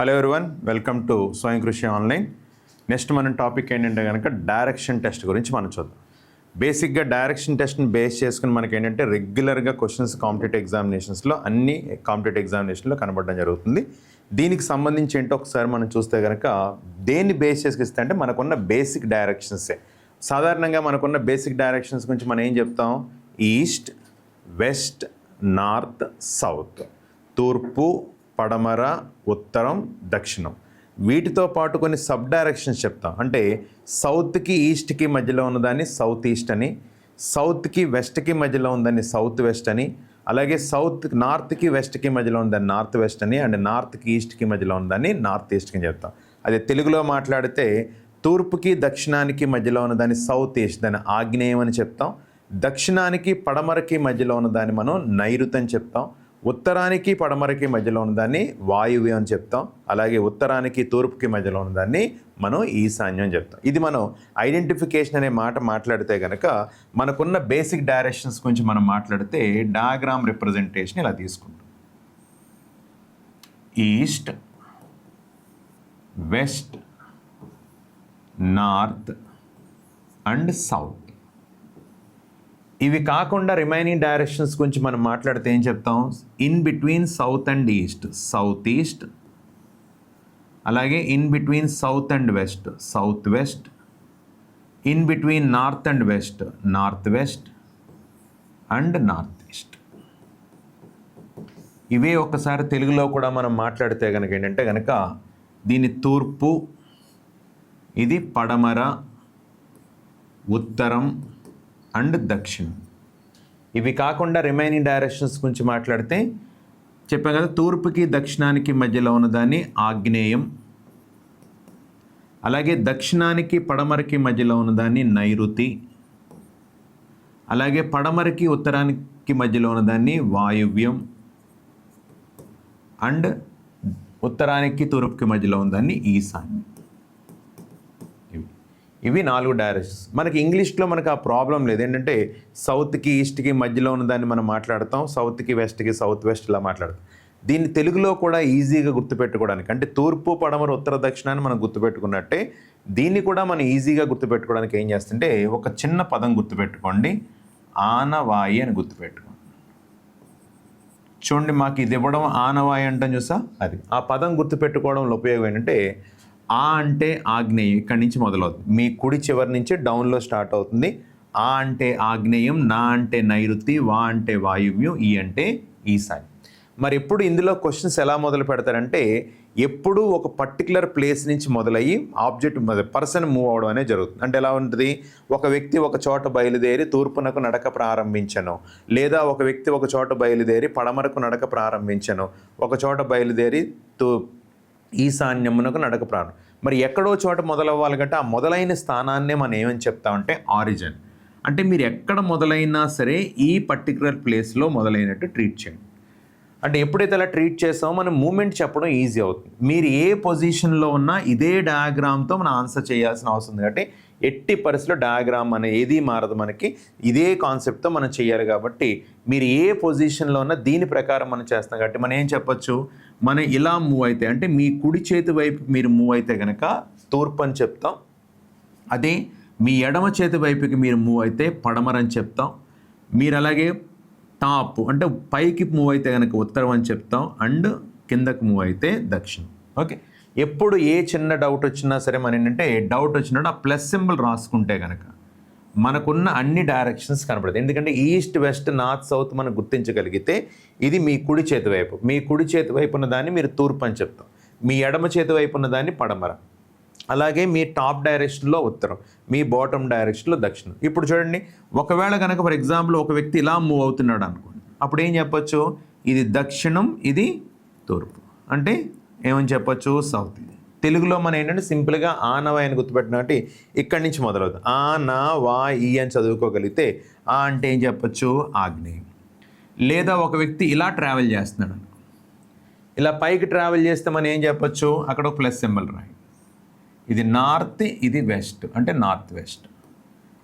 Hello everyone, welcome to స్వయం కృషి online. Next మన టాపిక్ ఏంటంటే కనుక డైరెక్షన్ టెస్ట్ గురించి మనం చూద్దాం. బేసిక్గా డైరెక్షన్ టెస్ట్ని బేస్ చేసుకుని మనకి ఏంటంటే రెగ్యులర్గా క్వశ్చన్స్ కాంపిటేటివ్ ఎగ్జామినేషన్స్లో అన్ని కాంపిటేటివ్ ఎగ్జామినేషన్లో కనబడడం జరుగుతుంది. దీనికి సంబంధించి ఏంటో ఒకసారి మనం చూస్తే కనుక దేన్ని బేస్ చేసుకు ఇస్తే అంటే మనకున్న బేసిక్ డైరెక్షన్సే. సాధారణంగా మనకున్న బేసిక్ డైరెక్షన్స్ గురించి మనం ఏం చెప్తాం? ఈస్ట్, వెస్ట్, నార్త్, సౌత్, తూర్పు, పడమర, ఉత్తరం, దక్షిణం. వీటితో పాటు కొన్ని సబ్ డైరెక్షన్స్ చెప్తాం. అంటే సౌత్కి ఈస్ట్కి మధ్యలో ఉన్నదాన్ని సౌత్ ఈస్ట్ అని, సౌత్కి వెస్ట్కి మధ్యలో ఉందని సౌత్ వెస్ట్ అని, అలాగే నార్త్కి వెస్ట్కి మధ్యలో ఉందని నార్త్ వెస్ట్ అని, అండ్ నార్త్కి ఈస్ట్కి మధ్యలో ఉందని నార్త్ ఈస్ట్కి అని చెప్తాం. అదే తెలుగులో మాట్లాడితే తూర్పుకి దక్షిణానికి మధ్యలో ఉన్నదాన్ని సౌత్ ఈస్ట్, దాన్ని ఆగ్నేయం అని చెప్తాం. దక్షిణానికి పడమరకి మధ్యలో ఉన్నదాన్ని మనం నైరుతి అని చెప్తాం. ఉత్తరానికి పడమరకి మధ్యలో ఉన్నదాన్ని వాయువ్యం అని చెప్తాం. అలాగే ఉత్తరానికి తూర్పుకి మధ్యలో ఉన్నదాన్ని మనం ఈశాన్యం అని చెప్తాం. ఇది మనం ఐడెంటిఫికేషన్ అనే మాట మాట్లాడితే కనుక మనకున్న బేసిక్ డైరెక్షన్స్ గురించి మనం మాట్లాడితే డయాగ్రామ్ రిప్రజెంటేషన్ ఇలా తీసుకుంటాం. East, west, north and south. ఇవి కాకుండా రిమైనింగ్ డైరెక్షన్స్ గురించి మనం మాట్లాడితే ఏం చెప్తాం? In between south and east, south east. అలాగే in between south and west, south west. In between north and west, north west and north east. ఇవే ఒకసారి తెలుగులో కూడా మనం మాట్లాడితే కనుక ఏంటంటే కనుక దీని తూర్పు, ఇది పడమర, ఉత్తరం అండ్ దక్షిణం. ఇవి కాకుండా రిమైనింగ్ డైరెక్షన్స్ గురించి మాట్లాడితే చెప్పాం కదా, తూర్పుకి దక్షిణానికి మధ్యలో ఉన్నదాన్ని ఆగ్నేయం. అలాగే దక్షిణానికి పడమరకి మధ్యలో ఉన్నదాన్ని నైరుతి. అలాగే పడమరకి ఉత్తరానికి మధ్యలో ఉన్నదాన్ని వాయువ్యం. అండ్ ఉత్తరానికి తూర్పుకి మధ్యలో ఉన్నదాన్ని ఈశాన్యం. ఇవి 4 డైరెక్షన్స్. మనకి ఇంగ్లీష్లో మనకు ఆ ప్రాబ్లం లేదు. ఏంటంటే సౌత్కి ఈస్ట్కి మధ్యలో ఉన్నదాన్ని మనం మాట్లాడతాం, సౌత్కి వెస్ట్కి సౌత్ వెస్ట్ ఇలా మాట్లాడతాం. దీన్ని తెలుగులో కూడా ఈజీగా గుర్తుపెట్టుకోవడానికి, అంటే తూర్పు, పడమర, ఉత్తర, దక్షిణాన్ని మనం గుర్తుపెట్టుకున్నట్టే దీన్ని కూడా మనం ఈజీగా గుర్తుపెట్టుకోవడానికి ఏం చేస్తుంటే ఒక చిన్న పదం గుర్తుపెట్టుకోండి, ఆనవాయి అని గుర్తుపెట్టుకోండి. చూడండి, మాకు ఇది ఇవ్వడం ఆనవాయి అంటాం చూసా, అది ఆ పదం గుర్తుపెట్టుకోవడంలో ఉపయోగం ఏంటంటే ఆ అంటే ఆగ్నేయం, ఇక్కడి నుంచి మొదలవుతుంది. మీ కుడి చివరి నుంచి డౌన్లో స్టార్ట్ అవుతుంది. ఆ అంటే ఆగ్నేయం, నా అంటే నైరుతి, వా అంటే వాయువ్యం, ఈ అంటే ఈశాన్యం. మరి ఎప్పుడు ఇందులో క్వశ్చన్స్ ఎలా మొదలు పెడతారంటే ఎప్పుడు ఒక పర్టికులర్ ప్లేస్ నుంచి మొదలయ్యి ఆబ్జెక్ట్ పర్సన్ మూవ్ అవడం అనేది జరుగుతుంది. అంటే ఎలా ఉంటుంది? ఒక వ్యక్తి ఒక చోట బయలుదేరి తూర్పునకు నడక ప్రారంభించను, లేదా ఒక వ్యక్తి ఒక చోట బయలుదేరి పడమరకు నడక ప్రారంభించను, ఒక చోట బయలుదేరి ఈశాన్యమునకు నడక ప్రారంభం. మరి ఎక్కడో చోట మొదలవ్వాలి కంటే ఆ మొదలైన స్థానాన్నే మనం ఏమని చెప్తామంటే ఆరిజిన్. అంటే మీరు ఎక్కడ మొదలైనా సరే ఈ పర్టికులర్ ప్లేస్లో మొదలైనట్టు ట్రీట్ చేయండి. అంటే ఎప్పుడైతే అలా ట్రీట్ చేస్తామో మనం మూమెంట్ చెప్పడం ఈజీ అవుతుంది. మీరు ఏ పొజిషన్లో ఉన్నా ఇదే డయాగ్రామ్తో మనం ఆన్సర్ చేయాల్సిన అవసరం ఉంది. కాబట్టి ఎట్టి పరిస్థితిలో డయాగ్రామ్ అనే ఏది మారదు, మనకి ఇదే కాన్సెప్ట్తో మనం చేయాలి. కాబట్టి మీరు ఏ పొజిషన్లో ఉన్నా దీని ప్రకారం మనం చేస్తాం. కాబట్టి మనం ఏం చెప్పొచ్చు, మనం ఇలా మూవ్ అయితే అంటే మీ కుడి చేతి వైపు మీరు మూవ్ అయితే కనుక తూర్పు అని చెప్తాం. అదే మీ ఎడమ చేతి వైపుకి మీరు మూవ్ అయితే పడమర అని చెప్తాం. మీరు అలాగే టాప్ అంటే పైకి మూవ్ అయితే కనుక ఉత్తరం అని చెప్తాం. అండ్ కిందకు మూవ్ అయితే దక్షిణం. ఓకే, ఎప్పుడు ఏ చిన్న డౌట్ వచ్చినా సరే మన ఏంటంటే డౌట్ వచ్చినప్పుడు ఆ ప్లస్ సింబల్ రాసుకుంటే కనుక మనకున్న అన్ని డైరెక్షన్స్ కనపడతాయి. ఎందుకంటే ఈస్ట్, వెస్ట్, నార్త్, సౌత్ మనం గుర్తించగలిగితే ఇది మీ కుడి చేతి వైపు, మీ కుడి చేతి వైపు ఉన్న దాన్ని మీరు తూర్పు అని చెప్తాం, మీ ఎడమ చేతి వైపు ఉన్న దాన్ని పడమర, అలాగే మీ టాప్ డైరెక్షన్లో ఉత్తరం, మీ బాటమ్ డైరెక్షన్లో దక్షిణం. ఇప్పుడు చూడండి, ఒకవేళ కనుక ఫర్ ఎగ్జాంపుల్ ఒక వ్యక్తి ఇలా మూవ్ అవుతున్నాడు అనుకోండి, అప్పుడు ఏం చెప్పొచ్చు? ఇది దక్షిణం, ఇది తూర్పు. అంటే ఏమని చెప్పొచ్చు? సౌత్. తెలుగులో మనం ఏంటంటే సింపుల్గా ఆనవాయి అని గుర్తుపెట్టినట్టు ఇక్కడి నుంచి మొదలవుతుంది. ఆ, నా, వా, ఈ అని చదువుకోగలిగితే ఆ అంటే ఏం చెప్పొచ్చు? ఆగ్నేయం. లేదా ఒక వ్యక్తి ఇలా ట్రావెల్ చేస్తున్నాడు, ఇలా పైకి ట్రావెల్ చేస్తే మనం ఏం చెప్పొచ్చు? అక్కడ ఒక ప్లస్ సింబల్ రాయి. ఇది నార్త్, ఇది వెస్ట్, అంటే నార్త్ వెస్ట్.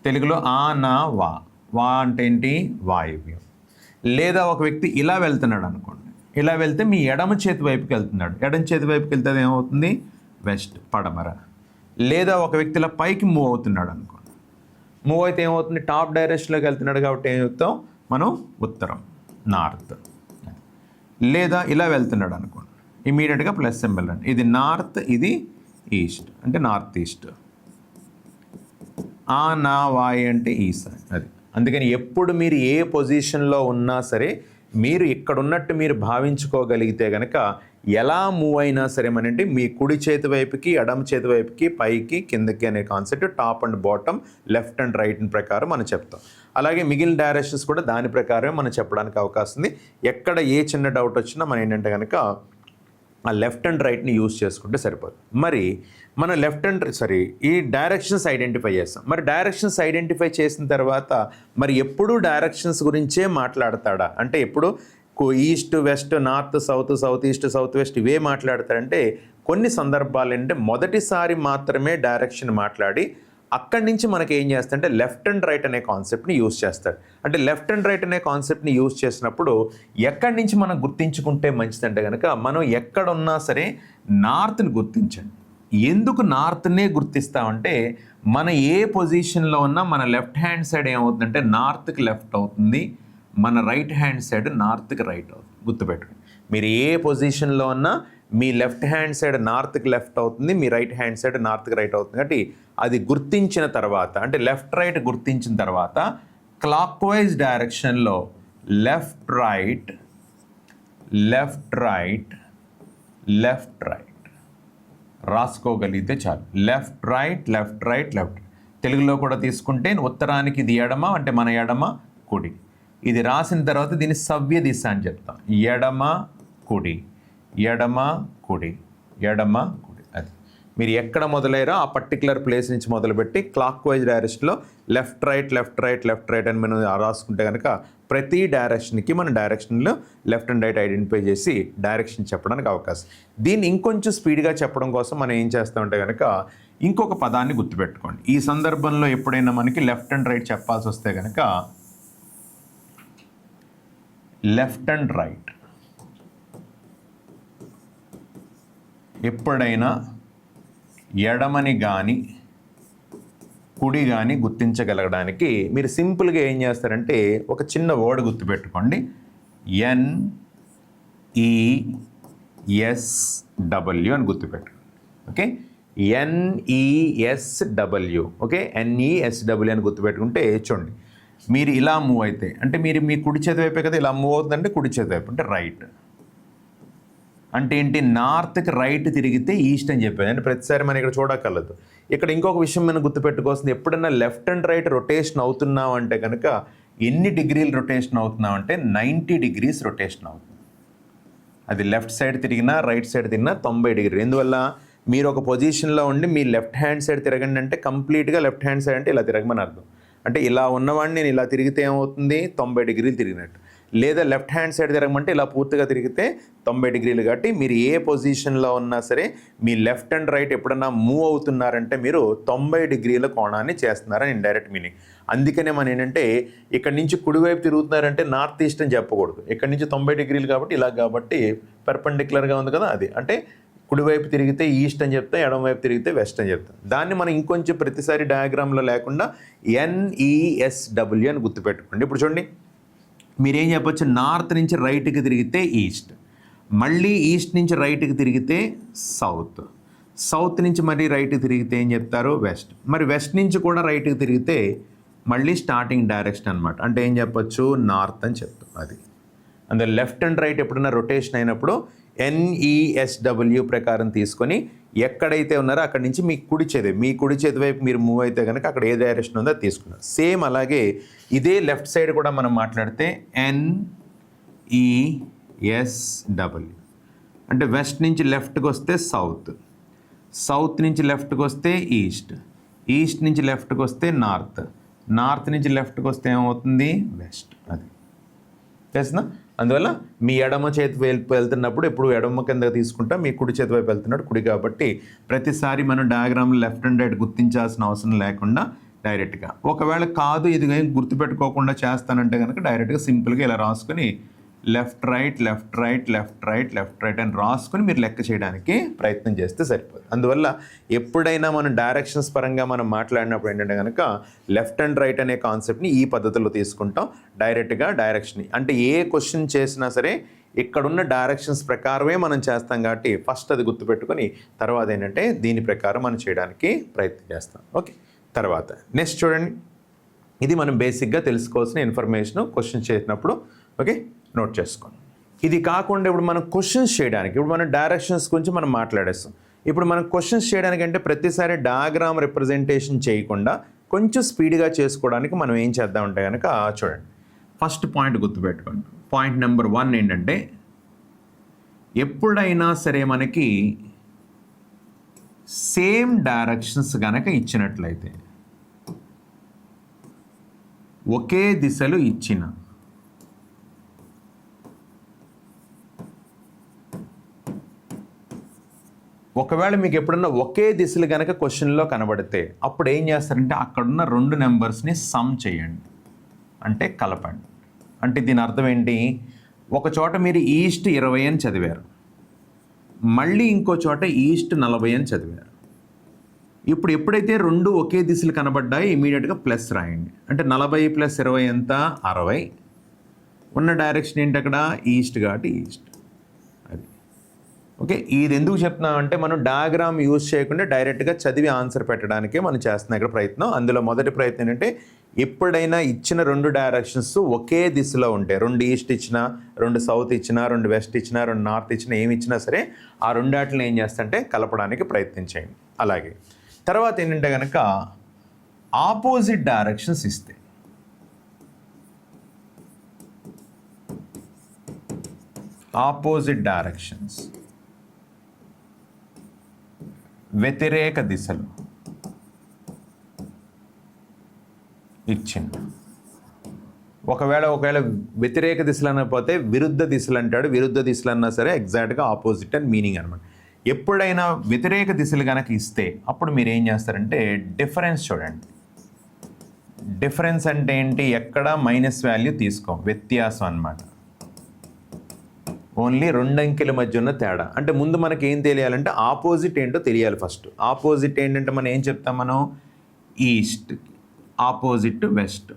తెలుగులో ఆ, నా, వా. వా అంటే ఏంటి? వాయువ్యం. లేదా ఒక వ్యక్తి ఇలా వెళ్తున్నాడు అనుకోండి, ఇలా వెళ్తే మీ ఎడమ చేతి వైపుకి వెళ్తున్నాడు. ఎడమ చేతి వైపుకి వెళ్తే అది ఏమవుతుంది? వెస్ట్, పడమర. లేదా ఒక వ్యక్తి ఇలా పైకి మూవ్ అవుతున్నాడు అనుకోండి. మూవ్ అయితే ఏమవుతుంది? టాప్ డైరెక్షన్లోకి వెళ్తున్నాడు కాబట్టి ఏం చెప్తాం మనం? ఉత్తరం, నార్త్. లేదా ఇలా వెళ్తున్నాడు అనుకోండి, ఇమీడియట్గా ప్లస్ సింబల్ అండి. ఇది నార్త్, ఇది ఈస్ట్, అంటే నార్త్ ఈస్ట్. ఆ నా వాయి అంటే ఈస్ట్. అది అందుకని ఎప్పుడు మీరు ఏ పొజిషన్లో ఉన్నా సరే మీరు ఇక్కడ ఉన్నట్టు మీరు భావించుకోగలిగితే కనుక ఎలా మూవ్ అయినా సరే మనంటే మీ కుడి చేతి వైపుకి, ఎడమ చేతి వైపుకి, పైకి, కిందకి అనే concept top and bottom, left and right ప్రకారం మనం చెప్తాం. అలాగే మిగిలిన డైరెక్షన్స్ కూడా దాని ప్రకారమే మనం చెప్పడానికి అవకాశం ఉంది. ఎక్కడ ఏ చిన్న డౌట్ వచ్చినా మనం ఏంటంటే కనుక ఆ లెఫ్ట్ అండ్ రైట్ని యూజ్ చేసుకుంటే సరిపోదు. మరి మన ఈ డైరెక్షన్స్ ఐడెంటిఫై చేస్తాం. మరి డైరెక్షన్స్ ఐడెంటిఫై చేసిన తర్వాత మరి ఎప్పుడు డైరెక్షన్స్ గురించే మాట్లాడతాడా అంటే ఎప్పుడు east, west, north, south, south east, south west ఇవే మాట్లాడతాడంటే కొన్ని సందర్భాలు ఏంటంటే మొదటిసారి మాత్రమే డైరెక్షన్ మాట్లాడి అక్కడి నుంచి మనకి ఏం చేస్తాడంటే లెఫ్ట్ అండ్ రైట్ అనే కాన్సెప్ట్ని యూజ్ చేస్తాడు. అంటే లెఫ్ట్ అండ్ రైట్ అనే కాన్సెప్ట్ని యూజ్ చేసినప్పుడు ఎక్కడి నుంచి మనం గుర్తించుకుంటే మంచిదంటే కనుక మనం ఎక్కడున్నా సరే నార్త్ని గుర్తించండి. ఎందుకు నార్త్నే గుర్తిస్తామంటే మన ఏ పొజిషన్లో ఉన్నా మన లెఫ్ట్ హ్యాండ్ సైడ్ ఏమవుతుందంటే నార్త్కి లెఫ్ట్ అవుతుంది, మన రైట్ హ్యాండ్ సైడ్ నార్త్కి రైట్ అవుతుంది. గుర్తుపెట్టుకోండి, మీరు ఏ పొజిషన్లో ఉన్నా మీ లెఫ్ట్ హ్యాండ్ సైడ్ నార్త్కి లెఫ్ట్ అవుతుంది, మీ రైట్ హ్యాండ్ సైడ్ నార్త్కి రైట్ అవుతుంది. కాబట్టి అది గుర్తించిన తర్వాత అంటే లెఫ్ట్ రైట్ గుర్తించిన తర్వాత క్లాక్ వైజ్ డైరెక్షన్లో left right left right left right రాసుకోగలిగితే చాలు. Left right left right left. తెలుగులో కూడా తీసుకుంటే ఉత్తరానికి ఇది ఎడమ అంటే మన ఎడమ కుడి. ఇది రాసిన తర్వాత దీన్ని సవ్య దిశ అని చెప్తాం. ఎడమ కుడి ఎడమ కుడి ఎడమ కుడి. అది మీరు ఎక్కడ మొదలయ్యారో ఆ పర్టికులర్ ప్లేస్ నుంచి మొదలుపెట్టి క్లాక్ వైజ్ డైరెక్షన్లో left right left right left right అని మనం రాసుకుంటే కనుక ప్రతి డైరెక్షన్కి మన డైరెక్షన్లో లెఫ్ట్ అండ్ రైట్ ఐడెంటిఫై చేసి డైరెక్షన్ చెప్పడానికి అవకాశం. దీన్ని ఇంకొంచెం స్పీడ్గా చెప్పడం కోసం మనం ఏం చేస్తామంటే కనుక ఇంకొక పదాన్ని గుర్తుపెట్టుకోండి. ఈ సందర్భంలో ఎప్పుడైనా మనకి లెఫ్ట్ అండ్ రైట్ చెప్పాల్సి వస్తే కనుక లెఫ్ట్ అండ్ రైట్ ఎప్పుడైనా ఎడమని కానీ కుడి కానీ గుర్తించగలగడానికి మీరు సింపుల్గా ఏం చేస్తారంటే ఒక చిన్న వర్డ్ గుర్తుపెట్టుకోండి. NESW అని గుర్తుపెట్టుకోండి. Okay, NESW. ఓకే, NESW అని గుర్తుపెట్టుకుంటే చూడండి, మీరు ఇలా మూవ్ అయితే అంటే మీరు మీ కుడి చేతి వైపే కదా ఇలా మూవ్ అవుతుందంటే కుడి చేతి వైపు అంటే రైట్. అంటే ఏంటి? నార్త్కి రైట్ తిరిగితే ఈస్ట్ అని చెప్పాను. అంటే ప్రతిసారి మనం ఇక్కడ చూడక్కర్లేదు. ఇక్కడ ఇంకొక విషయం మనం గుర్తుపెట్టుకోవాల్సింది, ఎప్పుడన్నా లెఫ్ట్ అండ్ రైట్ రొటేషన్ అవుతున్నాం అంటే కనుక ఎన్ని డిగ్రీలు రొటేషన్ అవుతున్నాం అంటే 90 degrees రొటేషన్ అవుతుంది. అది లెఫ్ట్ సైడ్ తిరిగినా రైట్ సైడ్ తిరిగినా 90 degrees. ఎందువల్ల మీరు ఒక పొజిషన్లో ఉండి మీ లెఫ్ట్ హ్యాండ్ సైడ్ తిరగండి అంటే కంప్లీట్గా లెఫ్ట్ హ్యాండ్ సైడ్ అంటే ఇలా తిరగమని అర్థం. అంటే ఇలా ఉన్నవాడిని నేను ఇలా తిరిగితే ఏమవుతుంది? 90 degrees తిరిగినట్టు. లేదా లెఫ్ట్ హ్యాండ్ సైడ్ తిరగమంటే ఇలా పూర్తిగా తిరిగితే 90 degrees. కాబట్టి మీరు ఏ పొజిషన్లో ఉన్నా సరే మీ లెఫ్ట్ అండ్ రైట్ ఎప్పుడన్నా మూవ్ అవుతున్నారంటే మీరు 90 degrees కోణాన్ని చేస్తున్నారని ఇండైరెక్ట్ మీనింగ్. అందుకనే మనం ఏంటంటే ఇక్కడ నుంచి కుడివైపు తిరుగుతున్నారంటే నార్త్ ఈస్ట్ అని చెప్పకూడదు. ఇక్కడ నుంచి 90 degrees కాబట్టి ఇలా కాబట్టి పెర్పెండిక్యులర్గా ఉంది కదా, అది అంటే కుడివైపు తిరిగితే ఈస్ట్ అని చెప్తాం, ఎడమవైపు తిరిగితే వెస్ట్ అని చెప్తాం. దాన్ని మనం ఇంకొంచెం ప్రతిసారి డయాగ్రామ్లో లేకుండా NESW అని గుర్తుపెట్టుకోండి. ఇప్పుడు చూడండి, మీరేం చెప్పొచ్చు? నార్త్ నుంచి రైట్కి తిరిగితే ఈస్ట్, మళ్ళీ ఈస్ట్ నుంచి రైట్కి తిరిగితే సౌత్, సౌత్ నుంచి మళ్ళీ రైట్కి తిరిగితే ఏం చెప్తారు? వెస్ట్. మరి వెస్ట్ నుంచి కూడా రైట్కి తిరిగితే మళ్ళీ స్టార్టింగ్ డైరెక్షన్ అనమాట. అంటే ఏం చెప్పొచ్చు? నార్త్ అని చెప్తాం. అది అందులో లెఫ్ట్ అండ్ రైట్ ఎప్పుడైనా రొటేషన్ అయినప్పుడు NESW ప్రకారం తీసుకొని ఎక్కడైతే ఉన్నారో అక్కడి నుంచి మీ కుడి చేతి వైపు మీరు మూవ్ అయితే కనుక అక్కడ ఏ డైరెక్షన్ ఉందో తీసుకున్నారు. సేమ్ అలాగే ఇదే లెఫ్ట్ సైడ్ కూడా మనం మాట్లాడితే NESW అంటే వెస్ట్ నుంచి లెఫ్ట్కి వస్తే సౌత్, సౌత్ నుంచి లెఫ్ట్కి వస్తే ఈస్ట్, ఈస్ట్ నుంచి లెఫ్ట్కి వస్తే నార్త్, నార్త్ నుంచి లెఫ్ట్కి వస్తే ఏమవుతుంది? వెస్ట్. అది తెలుసునా? అందువల్ల మీ ఎడమ చేతి వైపు వెళ్తున్నప్పుడు ఎప్పుడు ఎడమ కింద తీసుకుంటా, మీ కుడి చేతి వైపు వెళ్తున్నాడు కుడి. కాబట్టి ప్రతిసారి మనం డయాగ్రామ్లో లెఫ్ట్ అండ్ రైట్ గుర్తించాల్సిన అవసరం లేకుండా డైరెక్ట్గా, ఒకవేళ కాదు ఇది గుర్తుపెట్టుకోకుండా చేస్తానంటే కనుక డైరెక్ట్గా సింపుల్గా ఇలా రాసుకొని left right left right left right left right అని రాసుకొని మీరు లెక్క చేయడానికి ప్రయత్నం చేస్తే సరిపోతుంది. అందువల్ల ఎప్పుడైనా మనం డైరెక్షన్స్ పరంగా మనం మాట్లాడినప్పుడు ఏంటంటే కనుక లెఫ్ట్ అండ్ రైట్ అనే కాన్సెప్ట్ని ఈ పద్ధతిలో తీసుకుంటాం. డైరెక్ట్గా డైరెక్షన్ అంటే ఏ క్వశ్చన్ చేసినా సరే ఇక్కడున్న డైరెక్షన్స్ ప్రకారమే మనం చేస్తాం కాబట్టి ఫస్ట్ అది గుర్తుపెట్టుకొని తర్వాత ఏంటంటే దీని ప్రకారం మనం చేయడానికి ప్రయత్నం చేస్తాం. ఓకే, తర్వాత నెక్స్ట్ చూడండి, ఇది మనం బేసిక్గా తెలుసుకోవాల్సిన ఇన్ఫర్మేషన్ క్వశ్చన్ చేసినప్పుడు. ఓకే, నోట్ చేసుకోండి. ఇది కాకుండా ఇప్పుడు మనం క్వశ్చన్స్ చేయడానికి ఇప్పుడు మనం డైరెక్షన్స్ గురించి మనం మాట్లాడేస్తాం. ఇప్పుడు మనం క్వశ్చన్స్ చేయడానికి అంటే ప్రతిసారి డయాగ్రామ్ రిప్రజెంటేషన్ చేయకుండా కొంచెం స్పీడ్గా చేసుకోవడానికి మనం ఏం చేద్దామంటే కనుక చూడండి, ఫస్ట్ పాయింట్ గుర్తుపెట్టుకోండి. పాయింట్ నెంబర్ 1 ఏంటంటే ఎప్పుడైనా సరే మనకి సేమ్ డైరెక్షన్స్ కనుక ఇచ్చినట్లయితే, ఒకే దిశలు ఇచ్చిన ఒకవేళ మీకు ఎప్పుడన్నా ఒకే దిశలు కనుక క్వశ్చన్లో కనబడితే అప్పుడు ఏం చేస్తారంటే అక్కడున్న 2 నెంబర్స్ని సమ్ చేయండి, అంటే కలపండి. అంటే దీని అర్థం ఏంటి, ఒక చోట మీరు ఈస్ట్ 20 అని చదివారు, మళ్ళీ ఇంకో చోట ఈస్ట్ 40 అని చదివారు. ఇప్పుడు ఎప్పుడైతే 2 ఒకే దిశలు కనబడ్డాయి ఇమీడియట్గా ప్లస్ రాయండి. అంటే 40 + 20 ఎంత 60. ఉన్న డైరెక్షన్ ఏంటి అక్కడ ఈస్ట్ కాబట్టి ఈస్ట్. అది ఓకే. ఇది ఎందుకు చెప్తున్నామంటే మనం డయాగ్రామ్ యూజ్ చేయకుండా డైరెక్ట్గా చదివి ఆన్సర్ పెట్టడానికే మనం చేస్తున్నాం ఇక్కడ ప్రయత్నం. అందులో మొదటి ప్రయత్నం ఏంటంటే ఎప్పుడైనా ఇచ్చిన 2 డైరెక్షన్స్ ఒకే దిశలో ఉంటాయి, 2 ఈస్ట్ ఇచ్చినా 2 సౌత్ ఇచ్చినా 2 వెస్ట్ ఇచ్చినా 2 నార్త్ ఇచ్చినా ఏమి ఇచ్చినా సరే ఆ రెండాటిని ఏం చేస్తంటే కలపడానికి ప్రయత్నం చేయండి. అలాగే తర్వాత ఏంటంటే కనుక ఆపోజిట్ డైరెక్షన్స్ ఇస్తే, ఆపోజిట్ డైరెక్షన్స్ వ్యతిరేక దిశలు ఇచ్చింది. ఒకవేళ వ్యతిరేక దిశలు అనకపోతే విరుద్ధ దిశలు అంటాడు. విరుద్ధ దిశలు అన్నా సరే ఎగ్జాక్ట్గా ఆపోజిట్ అని మీనింగ్ అనమాట. ఎప్పుడైనా వ్యతిరేక దిశలు కనుక ఇస్తే అప్పుడు మీరు ఏం చేస్తారంటే డిఫరెన్స్ చూడండి. డిఫరెన్స్ అంటే ఏంటి, ఎక్కడ మైనస్ వాల్యూ తీసుకోం, వ్యత్యాసం అన్నమాట. ఓన్లీ 2 అంకెల మధ్య ఉన్న తేడా. అంటే ముందు మనకి ఏం తెలియాలంటే ఆపోజిట్ ఏంటో తెలియాలి ఫస్ట్. ఆపోజిట్ ఏంటంటే మనం ఏం చెప్తాం, మనం ఈస్ట్ ఆపోజిట్ వెస్ట్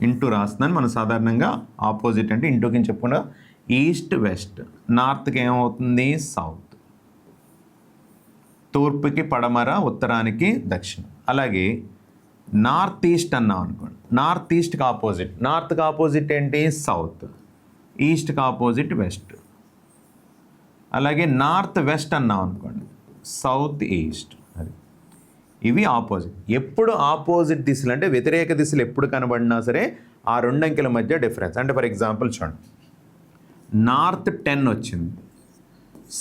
ఇంటూ రాస్తున్నాను. మనం సాధారణంగా ఆపోజిట్ అంటే ఇంటూ కింద చెప్పకుండా ఈస్ట్ వెస్ట్. నార్త్కి ఏమవుతుంది సౌత్, తూర్పుకి పడమర, ఉత్తరానికి దక్షిణం. అలాగే నార్త్ ఈస్ట్ అన్నాం అనుకోండి, నార్త్ ఈస్ట్కి ఆపోజిట్. నార్త్కి ఆపోజిట్ ఏంటి సౌత్, ఈస్ట్కి ఆపోజిట్ వెస్ట్. అలాగే నార్త్ వెస్ట్ అన్నాం అనుకోండి, సౌత్ ఈస్ట్. అది ఇవి ఆపోజిట్. ఎప్పుడు ఆపోజిట్ దిశలు అంటే వ్యతిరేక దిశలు ఎప్పుడు కనబడినా సరే ఆ 2 అంకెల మధ్య డిఫరెన్స్. అంటే ఫర్ ఎగ్జాంపుల్ చూడండి, నార్త్ 10 వచ్చింది,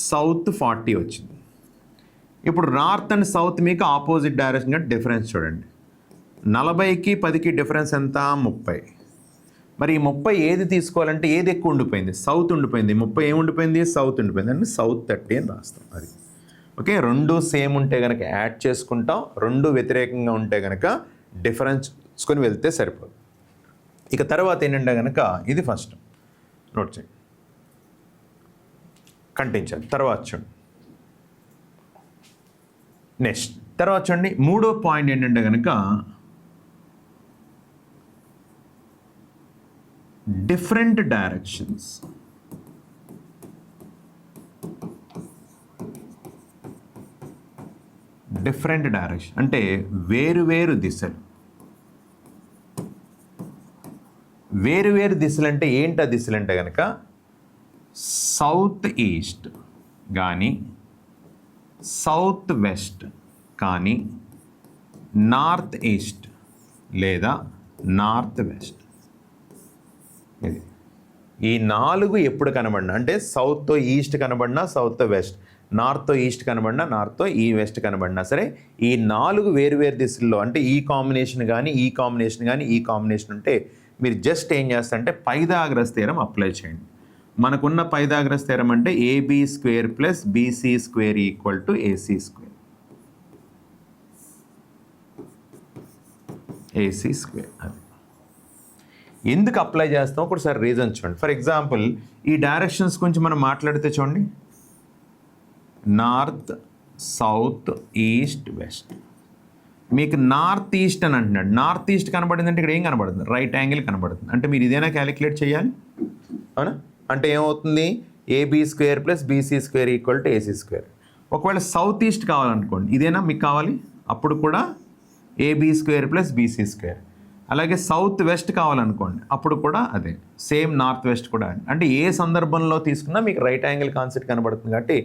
సౌత్ 40 వచ్చింది. ఇప్పుడు నార్త్ అండ్ సౌత్ మీకు ఆపోజిట్ డైరెక్షన్ డిఫరెన్స్ చూడండి. 40కి 10కి డిఫరెన్స్ ఎంత 30. మరి ఈ 30 ఏది తీసుకోవాలంటే ఏది ఎక్కువ ఉండిపోయింది, సౌత్ ఉండిపోయింది. 30 ఏమి ఉండిపోయింది సౌత్ ఉండిపోయింది, అంటే సౌత్ 30 అని రాస్తాం. అది ఓకే. 2 సేమ్ ఉంటే కనుక యాడ్ చేసుకుంటాం, 2 వ్యతిరేకంగా ఉంటే కనుక డిఫరెన్స్ తీసుకొని వెళ్తే సరిపోదు. ఇక తర్వాత ఏంటంటే కనుక ఇది ఫస్ట్ నోట్ చేయండి, కంటిన్యూ. తర్వాత చూడండి నెక్స్ట్, తర్వాత చూడండి 3వ పాయింట్ ఏంటంటే కనుక డిఫరెంట్ డైరెక్షన్స్. డిఫరెంట్ డైరెక్షన్ అంటే వేరు దిశలు. వేరు దిశలు అంటే ఏంటి ఆ దిశలు అంటే కనుక సౌత్ ఈస్ట్ కానీ సౌత్ వెస్ట్ కానీ నార్త్ ఈస్ట్ లేదా నార్త్ వెస్ట్. ఇది ఈ 4 ఎప్పుడు కనబడినా అంటే సౌత్తో ఈస్ట్ కనబడినా సౌత్తో వెస్ట్, నార్త్తో ఈస్ట్ కనబడినా నార్త్తో ఈ వెస్ట్ కనబడినా సరే ఈ 4 వేరు దిశల్లో అంటే ఈ కాంబినేషన్ కానీ ఈ కాంబినేషన్ కానీ ఈ కాంబినేషన్ ఉంటే మీరు జస్ట్ ఏం చేస్తారంటే పైథాగరస్ థియరం అప్లై చేయండి. మనకున్న పైథాగరస్ థియరం అంటే AB² + BC² = AC². AC². ఎందుకు అప్లై చేస్తాం ఒకసారి రీజన్ చూడండి. ఫర్ ఎగ్జాంపుల్ ఈ డైరెక్షన్స్ గురించి మనం మాట్లాడితే చూడండి, నార్త్, సౌత్, ఈస్ట్, వెస్ట్. మీకు నార్త్ ఈస్ట్ అని అంటున్నాడు. నార్త్ ఈస్ట్ కనబడింది అంటే ఇక్కడ ఏం కనబడుతుంది? రైట్ యాంగిల్ కనబడుతుంది. అంటే మీరు ఇదేనా క్యాలిక్యులేట్ చేయాలి, అవునా? అంటే ఏమవుతుంది? AB square plus BC square equal to AC square. ఒకవేళ సౌత్ ఈస్ట్ కావాలనుకోండి, ఇదేనా మీకు కావాలి? అప్పుడు కూడా AB square plus BC square. అలాగే సౌత్ వెస్ట్ కావాలనుకోండి, అప్పుడు కూడా అదే సేమ్. నార్త్ వెస్ట్ కూడా అంటే ఏ సందర్భంలో తీసుకున్నా మీకు రైట్ యాంగిల్ కాన్సెప్ట్ కనబడుతుంది కాబట్టి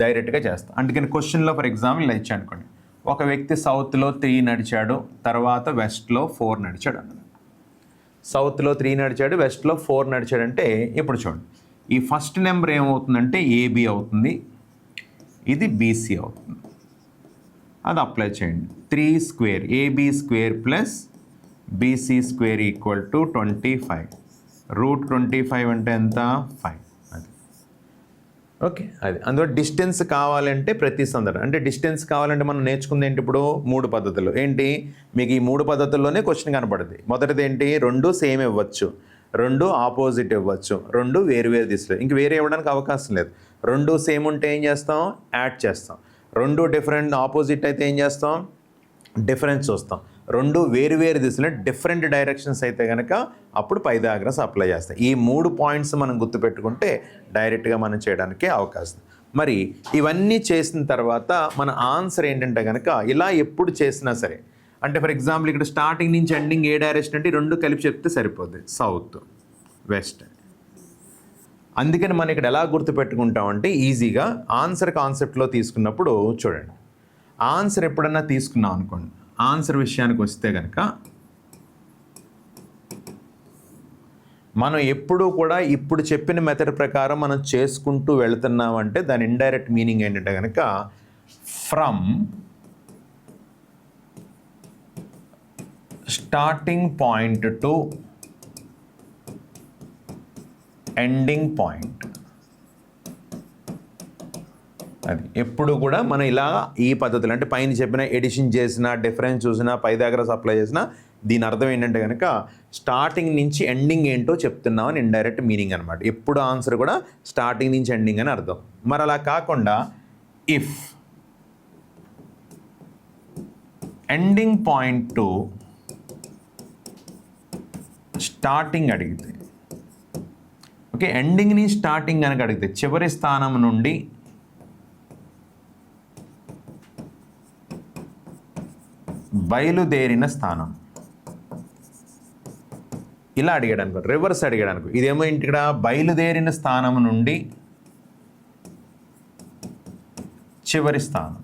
డైరెక్ట్గా చేస్తాం. అందుకని క్వశ్చన్లో ఫర్ ఎగ్జాంపుల్ ఇలా ఇచ్చాను అనుకోండి, ఒక వ్యక్తి సౌత్లో 3 నడిచాడు, తర్వాత వెస్ట్లో 4 నడిచాడు అన్నాడు. సౌత్లో 3 నడిచాడు, వెస్ట్లో 4 నడిచాడంటే ఇప్పుడు చూడండి, ఈ ఫస్ట్ నెంబర్ ఏమవుతుందంటే ఏబీ అవుతుంది, ఇది బీసీ అవుతుంది. అది అప్లై చేయండి. 3 square AB square plus BC square equal to 25. Root 25 అంటే ఎంత? 5. అది ఓకే. అది అందులో డిస్టెన్స్ కావాలంటే ప్రతి సందర్భం అంటే డిస్టెన్స్ కావాలంటే మనం నేర్చుకుంది ఏంటి ఇప్పుడు? 3 పద్ధతులు. ఏంటి మీకు ఈ 3 పద్ధతుల్లోనే క్వశ్చన్ కనపడుతుంది. మొదటిది ఏంటి? 2 సేమ్ ఇవ్వచ్చు, 2 ఆపోజిట్ ఇవ్వచ్చు, 2 వేరు దిశలు. ఇంక వేరే ఇవ్వడానికి అవకాశం లేదు. 2 సేమ్ ఉంటే ఏం చేస్తాం? యాడ్ చేస్తాం. 2 డిఫరెంట్ ఆపోజిట్ అయితే ఏం చేస్తాం? డిఫరెన్స్ చూస్తాం. 2 వేరు దిశలో డిఫరెంట్ డైరెక్షన్స్ అయితే కనుక అప్పుడు పైథాగరస్ అప్లై చేస్తాం. ఈ 3 పాయింట్స్ మనం గుర్తుపెట్టుకుంటే డైరెక్ట్గా మనం చేయడానికి అవకాశం. మరి ఇవన్నీ చేసిన తర్వాత మన ఆన్సర్ ఏంటంటే కనుక ఇలా ఎప్పుడు చేసినా సరే, అంటే ఫర్ ఎగ్జాంపుల్ ఇక్కడ స్టార్టింగ్ నుంచి ఎండింగ్ ఏ డైరెక్షన్ అంటే 2 కలిపి చెప్తే సరిపోద్ది, సౌత్, వెస్ట్. అందుకని మనం ఇక్కడ ఎలా గుర్తుపెట్టుకుంటామంటే ఈజీగా ఆన్సర్ కాన్సెప్ట్లో తీసుకున్నప్పుడు చూడండి, ఆన్సర్ ఎప్పుడన్నా తీసుకున్నాం అనుకోండి, ఆన్సర్ విషయానికి వస్తే కనుక మనం ఎప్పుడూ కూడా ఇప్పుడు చెప్పిన మెథడ్ ప్రకారం మనం చేసుకుంటూ వెళుతున్నామంటే దాని ఇండైరెక్ట్ మీనింగ్ ఏంటంటే కనుక from starting point to ending point. అది ఎప్పుడు కూడా మనం ఇలా ఈ పద్ధతులు అంటే పైన చెప్పిన ఎడిషన్ చేసిన, డిఫరెన్స్ చూసినా, పైథాగరస్ అప్లై చేసినా దీని అర్థం ఏంటంటే కనుక స్టార్టింగ్ నుంచి ఎండింగ్ ఏంటో చెప్తున్నాం అని ఇండైరెక్ట్ మీనింగ్ అనమాట. ఎప్పుడు ఆన్సర్ కూడా స్టార్టింగ్ నుంచి ఎండింగ్ అని అర్థం. మరి అలా కాకుండా if ending point to starting అడిగితే, ఓకే, ఎండింగ్ని స్టార్టింగ్ కనుక అడిగితే చివరి స్థానం నుండి బయలుదేరిన స్థానం ఇలా అడిగాడు అనుకో, రివర్స్ అడిగాడు అనుకో, ఇదేమో ఇక్కడ బయలుదేరిన స్థానం నుండి చివరి స్థానం.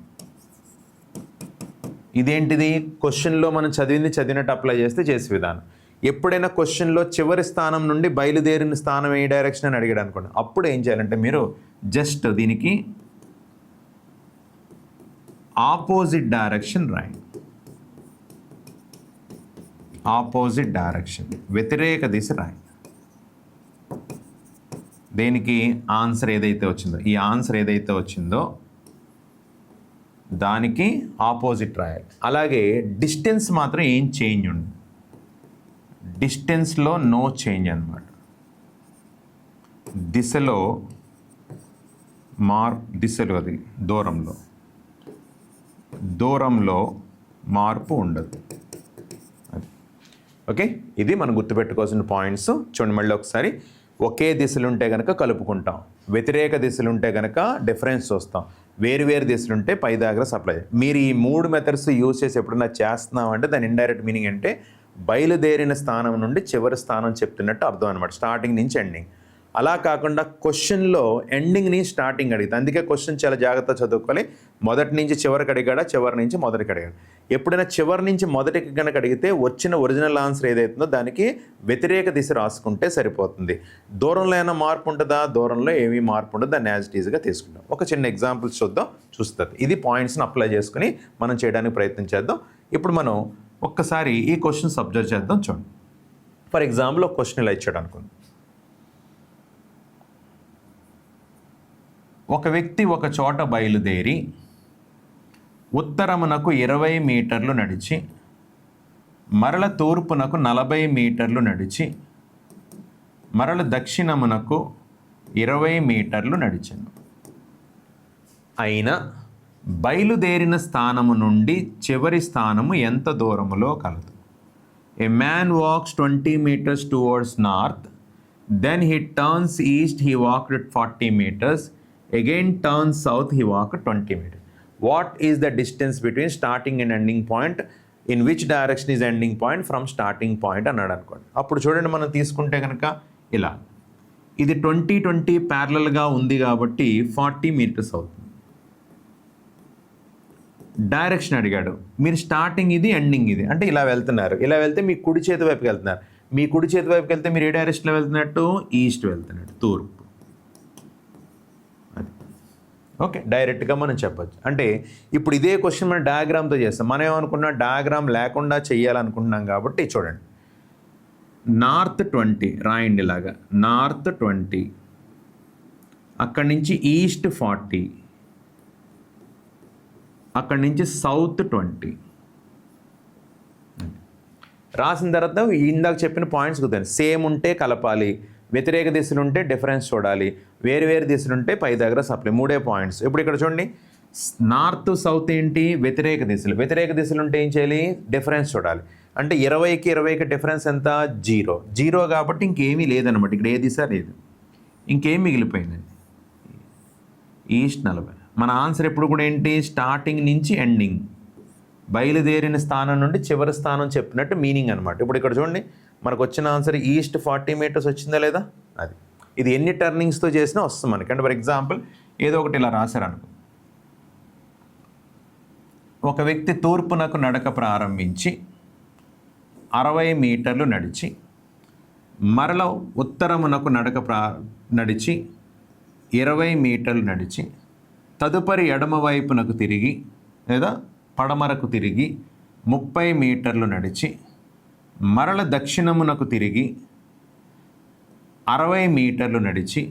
ఇదేంటిది? క్వశ్చన్లో మనం చదివినట్టు అప్లై చేస్తే చేసే విధానం. ఎప్పుడైనా క్వశ్చన్లో చివరి స్థానం నుండి బయలుదేరిన స్థానం ఏ డైరెక్షన్ అని అడిగాడు అనుకోండి, అప్పుడు ఏం చేయాలంటే మీరు జస్ట్ దీనికి ఆపోజిట్ డైరెక్షన్ రాయండి. ఆపోజిట్ డైరెక్షన్, వ్యతిరేక దిశ రాయండి. దేనికి? ఆన్సర్ ఏదైతే వచ్చిందో, ఈ ఆన్సర్ ఏదైతే వచ్చిందో దానికి ఆపోజిట్ రాయాలి. అలాగే డిస్టెన్స్ మాత్రం ఏం చేంజ్ ఉండదు, డిస్టెన్స్లో నో చేంజ్ అన్నమాట. దిశలో దిశలో అది దూరంలో మార్పు ఉండదు. ఓకే, ఇది మనం గుర్తుపెట్టుకోవాల్సిన పాయింట్స్. చూడండి మళ్ళీ ఒకసారి, ఒకే దిశలు ఉంటే కనుక కలుపుకుంటాం, వ్యతిరేక దిశలు ఉంటే కనుక డిఫరెన్స్ చూస్తాం, వేరు దిశలు ఉంటే పైథాగరస్ అప్లై. మీరు ఈ 3 మెథడ్స్ యూజ్ చేసి ఎప్పుడన్నా చేస్తున్నామంటే దాని ఇండైరెక్ట్ మీనింగ్ అంటే బయలుదేరిన స్థానం నుండి చివరి స్థానం చెప్తున్నట్టు అర్థం అనమాట, స్టార్టింగ్ నుంచి ఎండింగ్. అలా కాకుండా క్వశ్చన్లో ఎండింగ్ని స్టార్టింగ్ అడిగితే, అందుకే క్వశ్చన్ చాలా జాగ్రత్తగా చదువుకోవాలి. మొదటి నుంచి చివరికి అడిగాడా, చివరి నుంచి మొదటికి అడిగాడు. ఎప్పుడైనా చివరి నుంచి మొదటికి కనుక అడిగితే వచ్చిన ఒరిజినల్ ఆన్సర్ ఏదైతుందో దానికి వ్యతిరేక దిశ రాసుకుంటే సరిపోతుంది. దూరంలో ఏమైనా మార్పు ఉంటుందా? దూరంలో ఏమీ మార్పు ఉండదు, దాన్ని యాజ్ ఇట్ ఈజ్గా తీసుకుంటాం. ఒక చిన్న ఎగ్జాంపుల్స్ చూస్తుంది. ఇది పాయింట్స్ని అప్లై చేసుకుని మనం చేయడానికి ప్రయత్నం చేద్దాం. ఇప్పుడు మనం ఒక్కసారి ఈ క్వశ్చన్స్ అబ్జర్వ్ చేద్దాం. చూడండి, ఫర్ ఎగ్జాంపుల్ ఒక క్వశ్చన్ ఇలా ఇచ్చాడు అనుకోండి, ఒక వ్యక్తి ఒక చోట బయలుదేరి ఉత్తరమునకు 20 మీటర్లు నడిచి మరల తూర్పునకు 40 మీటర్లు నడిచి మరల దక్షిణమునకు 20 మీటర్లు నడిచెను. అయినా బయలుదేరిన స్థానము నుండి చివరి స్థానము ఎంత దూరములో కలదు. A man walks 20 meters towards north, then he turns east, he walked 40 meters, again turns south, he walked 20 meters. What is the distance between starting and ending point, in which direction is ending point from starting point అన్నాడు అనుకోండి. అప్పుడు చూడండి, మనం తీసుకుంటే కనుక ఇలా, ఇది 20 ప్యారలల్గా ఉంది కాబట్టి 40 meters అవుతుంది. డైరెక్షన్ అడిగాడు, మీరు స్టార్టింగ్ ఇది ఎండింగ్ ఇది, అంటే ఇలా వెళ్తున్నారు, ఇలా వెళ్తే మీ కుడి చేతి వైపుకి వెళ్తున్నారు, మీ కుడి చేతి వైపుకి వెళ్తే మీరు ఏ డైరెక్షన్లో వెళ్తున్నట్టు, ఈస్ట్ వెళ్తున్నట్టు, తూర్పు. అది ఓకే, డైరెక్ట్గా మనం చెప్పచ్చు. అంటే ఇప్పుడు ఇదే క్వశ్చన్ మనం డయాగ్రామ్తో చేస్తాం. మనం ఏమనుకున్నాం, డయాగ్రామ్ లేకుండా చేయాలనుకుంటున్నాం కాబట్టి చూడండి, నార్త్ 20 రాయండి ఇలాగా, నార్త్ 20, అక్కడి నుంచి ఈస్ట్ 40, అక్కడి నుంచి సౌత్ 20 రాసిన తర్వాత ఇందాక చెప్పిన పాయింట్స్ కుదరండి. సేమ్ ఉంటే కలపాలి, వ్యతిరేక దిశలు ఉంటే డిఫరెన్స్ చూడాలి, వేరు వేరు దిశలు ఉంటే పై దగ్గర సప్లై. 3 పాయింట్స్. ఇప్పుడు ఇక్కడ చూడండి, నార్త్ సౌత్ ఏంటి, వ్యతిరేక దిశలు. వ్యతిరేక దిశలు ఉంటే ఏం చేయాలి, డిఫరెన్స్ చూడాలి. అంటే 20కి 20కి డిఫరెన్స్ ఎంత, 0 కాబట్టి ఇంకేమీ లేదనమాట. ఇక్కడ ఏ దిశ లేదు, ఇంకేం మిగిలిపోయిందండి, ఈస్ట్ 40. మన ఆన్సర్ ఎప్పుడు కూడా ఏంటి, స్టార్టింగ్ నుంచి ఎండింగ్, బయలుదేరిన స్థానం నుండి చివరి స్థానం చెప్పినట్టు మీనింగ్ అనమాట. ఇప్పుడు ఇక్కడ చూడండి, మనకు వచ్చిన ఆన్సర్ ఈస్ట్ 40 meters వచ్చిందా లేదా, అది. ఇది ఎన్ని టర్నింగ్స్తో చేసినా వస్తుంది మనకి. అంటే ఫర్ ఎగ్జాంపుల్ ఏదో ఒకటి ఇలా రాశారనుకో, ఒక వ్యక్తి తూర్పునకు నడక ప్రారంభించి 60 మీటర్లు నడిచి, మరల ఉత్తరమునకు నడిచి 20 మీటర్లు నడిచి, తదుపరి ఎడమ వైపునకు తిరిగి లేదా పడమరకు తిరిగి 30 మీటర్లు నడిచి, మరల దక్షిణమునకు తిరిగి 60 మీటర్లు నడిచి,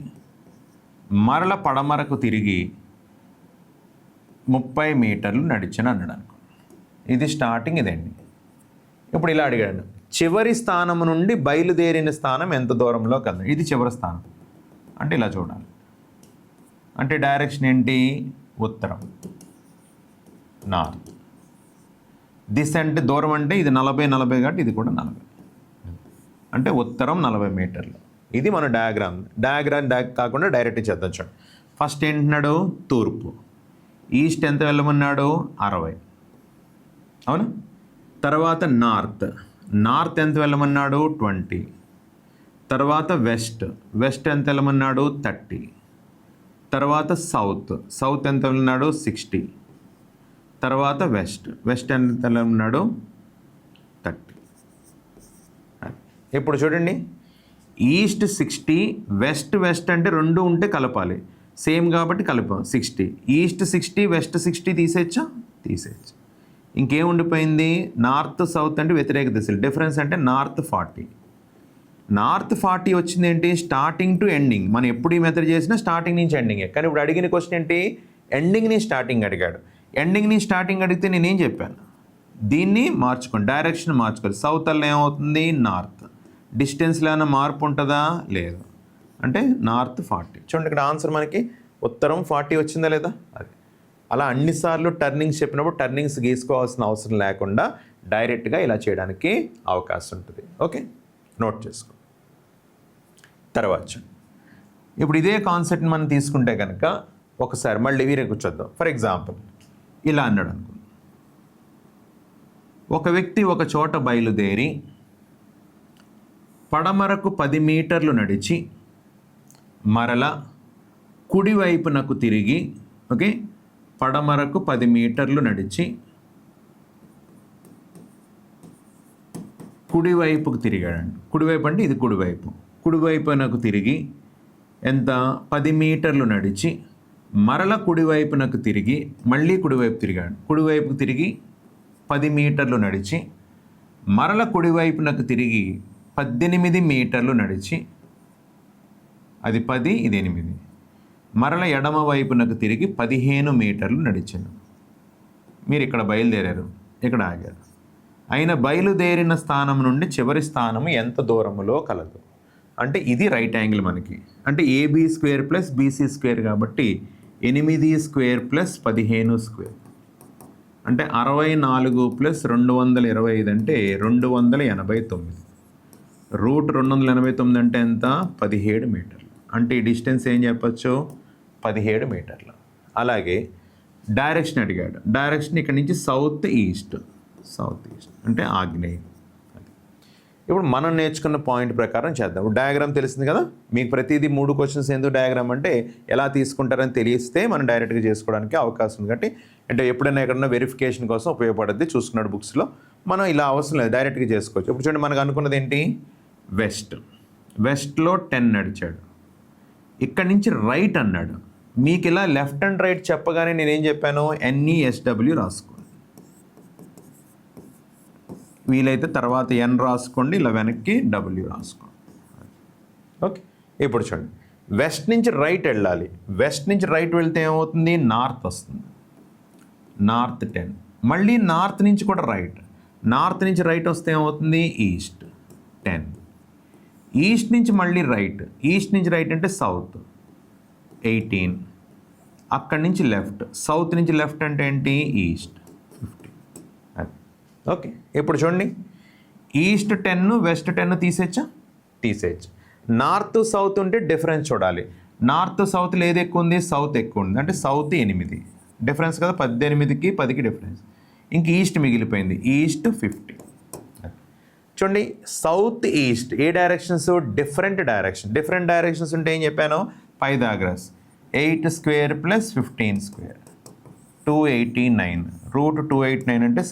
మరల పడమరకు తిరిగి 30 మీటర్లు నడిచిన అన్నాడు అనుకో. ఇది స్టార్టింగ్, ఇదండి. ఇప్పుడు ఇలా అడిగాడు, చివరి స్థానము నుండి బయలుదేరిన స్థానం ఎంత దూరంలో కలదు. ఇది చివరి స్థానం అంటే ఇలా చూడాలి. అంటే డైరెక్షన్ ఏంటి, ఉత్తరం, నార్త్. దిశ అంటే దూరం, అంటే ఇది 40 కాబట్టి ఇది కూడా 40, అంటే ఉత్తరం 40 మీటర్లు. ఇది మన డయాగ్రామ్ కాకుండా డైరెక్ట్ చేద్దాం. చూడండి, ఫస్ట్ ఏంటున్నాడు, తూర్పు. ఈస్ట్ ఎంత వెళ్ళమన్నాడు, 60, అవునా. తర్వాత నార్త్ ఎంత వెళ్ళమన్నాడు, 20. తర్వాత వెస్ట్ ఎంత వెళ్ళమన్నాడు, 30. తర్వాత సౌత్ ఎంత వెళ్ళమన్నాడు, 60. తర్వాత వెస్ట్ ఎంత వెళ్ళమన్నాడు, 30. ఇప్పుడు చూడండి, ఈస్ట్ 60, వెస్ట్ అంటే 2 ఉంటే కలపాలి, సేమ్ కాబట్టి కలిపాం. 60, ఈస్ట్ 60, వెస్ట్ 60 తీసేయచ్చు. ఇంకేం ఉండిపోయింది, నార్త్ సౌత్ అంటే వ్యతిరేక దిశలు, డిఫరెన్స్ అంటే నార్త్ 40 వచ్చింది ఏంటి, స్టార్టింగ్ టు ఎండింగ్. మనం ఎప్పుడు ఈ మెథడ్ చేసినా స్టార్టింగ్ నుంచి ఎండింగే. కానీ ఇప్పుడు అడిగిన క్వశ్చన్ ఏంటి, ఎండింగ్ని స్టార్టింగ్ అడిగాడు. ఎండింగ్ని స్టార్టింగ్ అడిగితే నేనేం చెప్పాను, దీన్ని మార్చుకోండి, డైరెక్షన్ మార్చుకోవాలి. సౌత్ అల్ల ఏమవుతుంది, నార్త్. డిస్టెన్స్లో ఏమైనా మార్పు ఉంటుందా, లేదు. అంటే నార్త్ 40. చూడండి, ఇక్కడ ఆన్సర్ మనకి ఉత్తరం 40 వచ్చిందా లేదా, అది. అలా అన్నిసార్లు టర్నింగ్స్ చెప్పినప్పుడు టర్నింగ్స్ గీసుకోవాల్సిన అవసరం లేకుండా డైరెక్ట్గా ఇలా చేయడానికి అవకాశం ఉంటుంది. ఓకే, నోట్ చేసుకో. తర్వాత ఇప్పుడు ఇదే కాన్సెప్ట్ని మనం తీసుకుంటే కనుక ఒకసారి మళ్ళీ వీరే కూర్చోద్దాం. ఫర్ ఎగ్జాంపుల్ ఇలా అన్నాడు అనుకో, ఒక వ్యక్తి ఒక చోట బయలుదేరి పడమరకు 10 మీటర్లు నడిచి, మరల కుడివైపునకు తిరిగి, ఓకే, పడమరకు 10 మీటర్లు నడిచి కుడివైపుకు తిరిగాడండి. కుడివైపు అంటే ఇది కుడివైపునకు తిరిగి ఎంత, 10 మీటర్లు నడిచి, మరల కుడివైపునకు తిరిగి మళ్ళీ కుడివైపు తిరిగాడు. కుడివైపుకు తిరిగి 10 మీటర్లు నడిచి, మరల కుడివైపునకు తిరిగి 18 మీటర్లు నడిచి, అది 10, ఇది 8. మరల ఎడమ వైపునకు తిరిగి 15 మీటర్లు నడిచాను. మీరు ఇక్కడ బయలుదేరారు, ఇక్కడ ఆగారు. అయిన బయలుదేరిన స్థానం నుండి చివరి స్థానము ఎంత దూరములో కలదు. అంటే ఇది రైట్ యాంగిల్ మనకి. అంటే AB square plus BC square కాబట్టి 8 స్క్వేర్ ప్లస్ 15 స్క్వేర్ అంటే 64 ప్లస్ 225 అంటే 289. రూట్ 289 అంటే ఎంత? 17 మీటర్లు. అంటే ఈ డిస్టెన్స్ ఏం చెప్పచ్చు? 17 మీటర్లు. అలాగే డైరెక్షన్ అడిగాడు. డైరెక్షన్ ఇక్కడ నుంచి సౌత్ ఈస్ట్ అంటే ఆగ్నేయం. ఇప్పుడు మనం నేర్చుకున్న పాయింట్ ప్రకారం చేద్దాం. డయాగ్రామ్ తెలిసింది కదా మీకు. ప్రతిదీ 3 క్వశ్చన్స్ ఎందుకు డయాగ్రామ్ అంటే ఎలా తీసుకుంటారని తెలిస్తే మనం డైరెక్ట్గా చేసుకోవడానికి అవకాశం ఉంది. కాబట్టి అంటే ఎప్పుడైనా ఎక్కడన్నా వెరిఫికేషన్ కోసం ఉపయోగపడుద్ది. చూసుకున్నాడు బుక్స్లో. మనం ఇలా అవసరం లేదు, డైరెక్ట్గా చేసుకోవచ్చు. ఇప్పుడు చూడండి, మనకు అనుకున్నది ఏంటి? వెస్ట్లో 10 నడిచాడు. ఇక్కడ నుంచి రైట్ అన్నాడు. మీకు ఇలా లెఫ్ట్ అండ్ రైట్ చెప్పగానే నేనేం చెప్పాను? NESW రాసుకోండి. వీలైతే తర్వాత N రాసుకోండి, ఇలా వెనక్కి W రాసుకోండి. ఓకే, ఇప్పుడు చూడండి, వెస్ట్ నుంచి రైట్ వెళ్ళాలి. వెస్ట్ నుంచి రైట్ వెళ్తే ఏమవుతుంది? నార్త్ వస్తుంది. నార్త్ 10. మళ్ళీ నార్త్ నుంచి కూడా రైట్. నార్త్ నుంచి రైట్ వస్తే ఏమవుతుంది? ఈస్ట్ 10. ఈస్ట్ నుంచి మళ్ళీ రైట్. ఈస్ట్ నుంచి రైట్ అంటే సౌత్ 18. అక్కడి నుంచి లెఫ్ట్. సౌత్ నుంచి లెఫ్ట్ అంటే ఏంటి? ఈస్ట్ 15. ఓకే, ఇప్పుడు చూడండి, ఈస్ట్ 10 వెస్ట్ 10 తీసేయచ్చు. నార్త్ సౌత్ ఉంటే డిఫరెన్స్ చూడాలి. నార్త్ సౌత్లో ఏది ఎక్కువ ఉంది? సౌత్ ఎక్కువ ఉంది. అంటే సౌత్ 8 డిఫరెన్స్ కదా, 18కి 10కి డిఫరెన్స్. ఇంక ఈస్ట్ మిగిలిపోయింది. ఈస్ట్ 50. చూడండి, సౌత్ ఈస్ట్ ఏ డైరెక్షన్స్? డిఫరెంట్ డైరెక్షన్స్ ఉంటే ఏం చెప్పాను? Pythagoras 8 square plus 15 square 289. Root 289 అంటే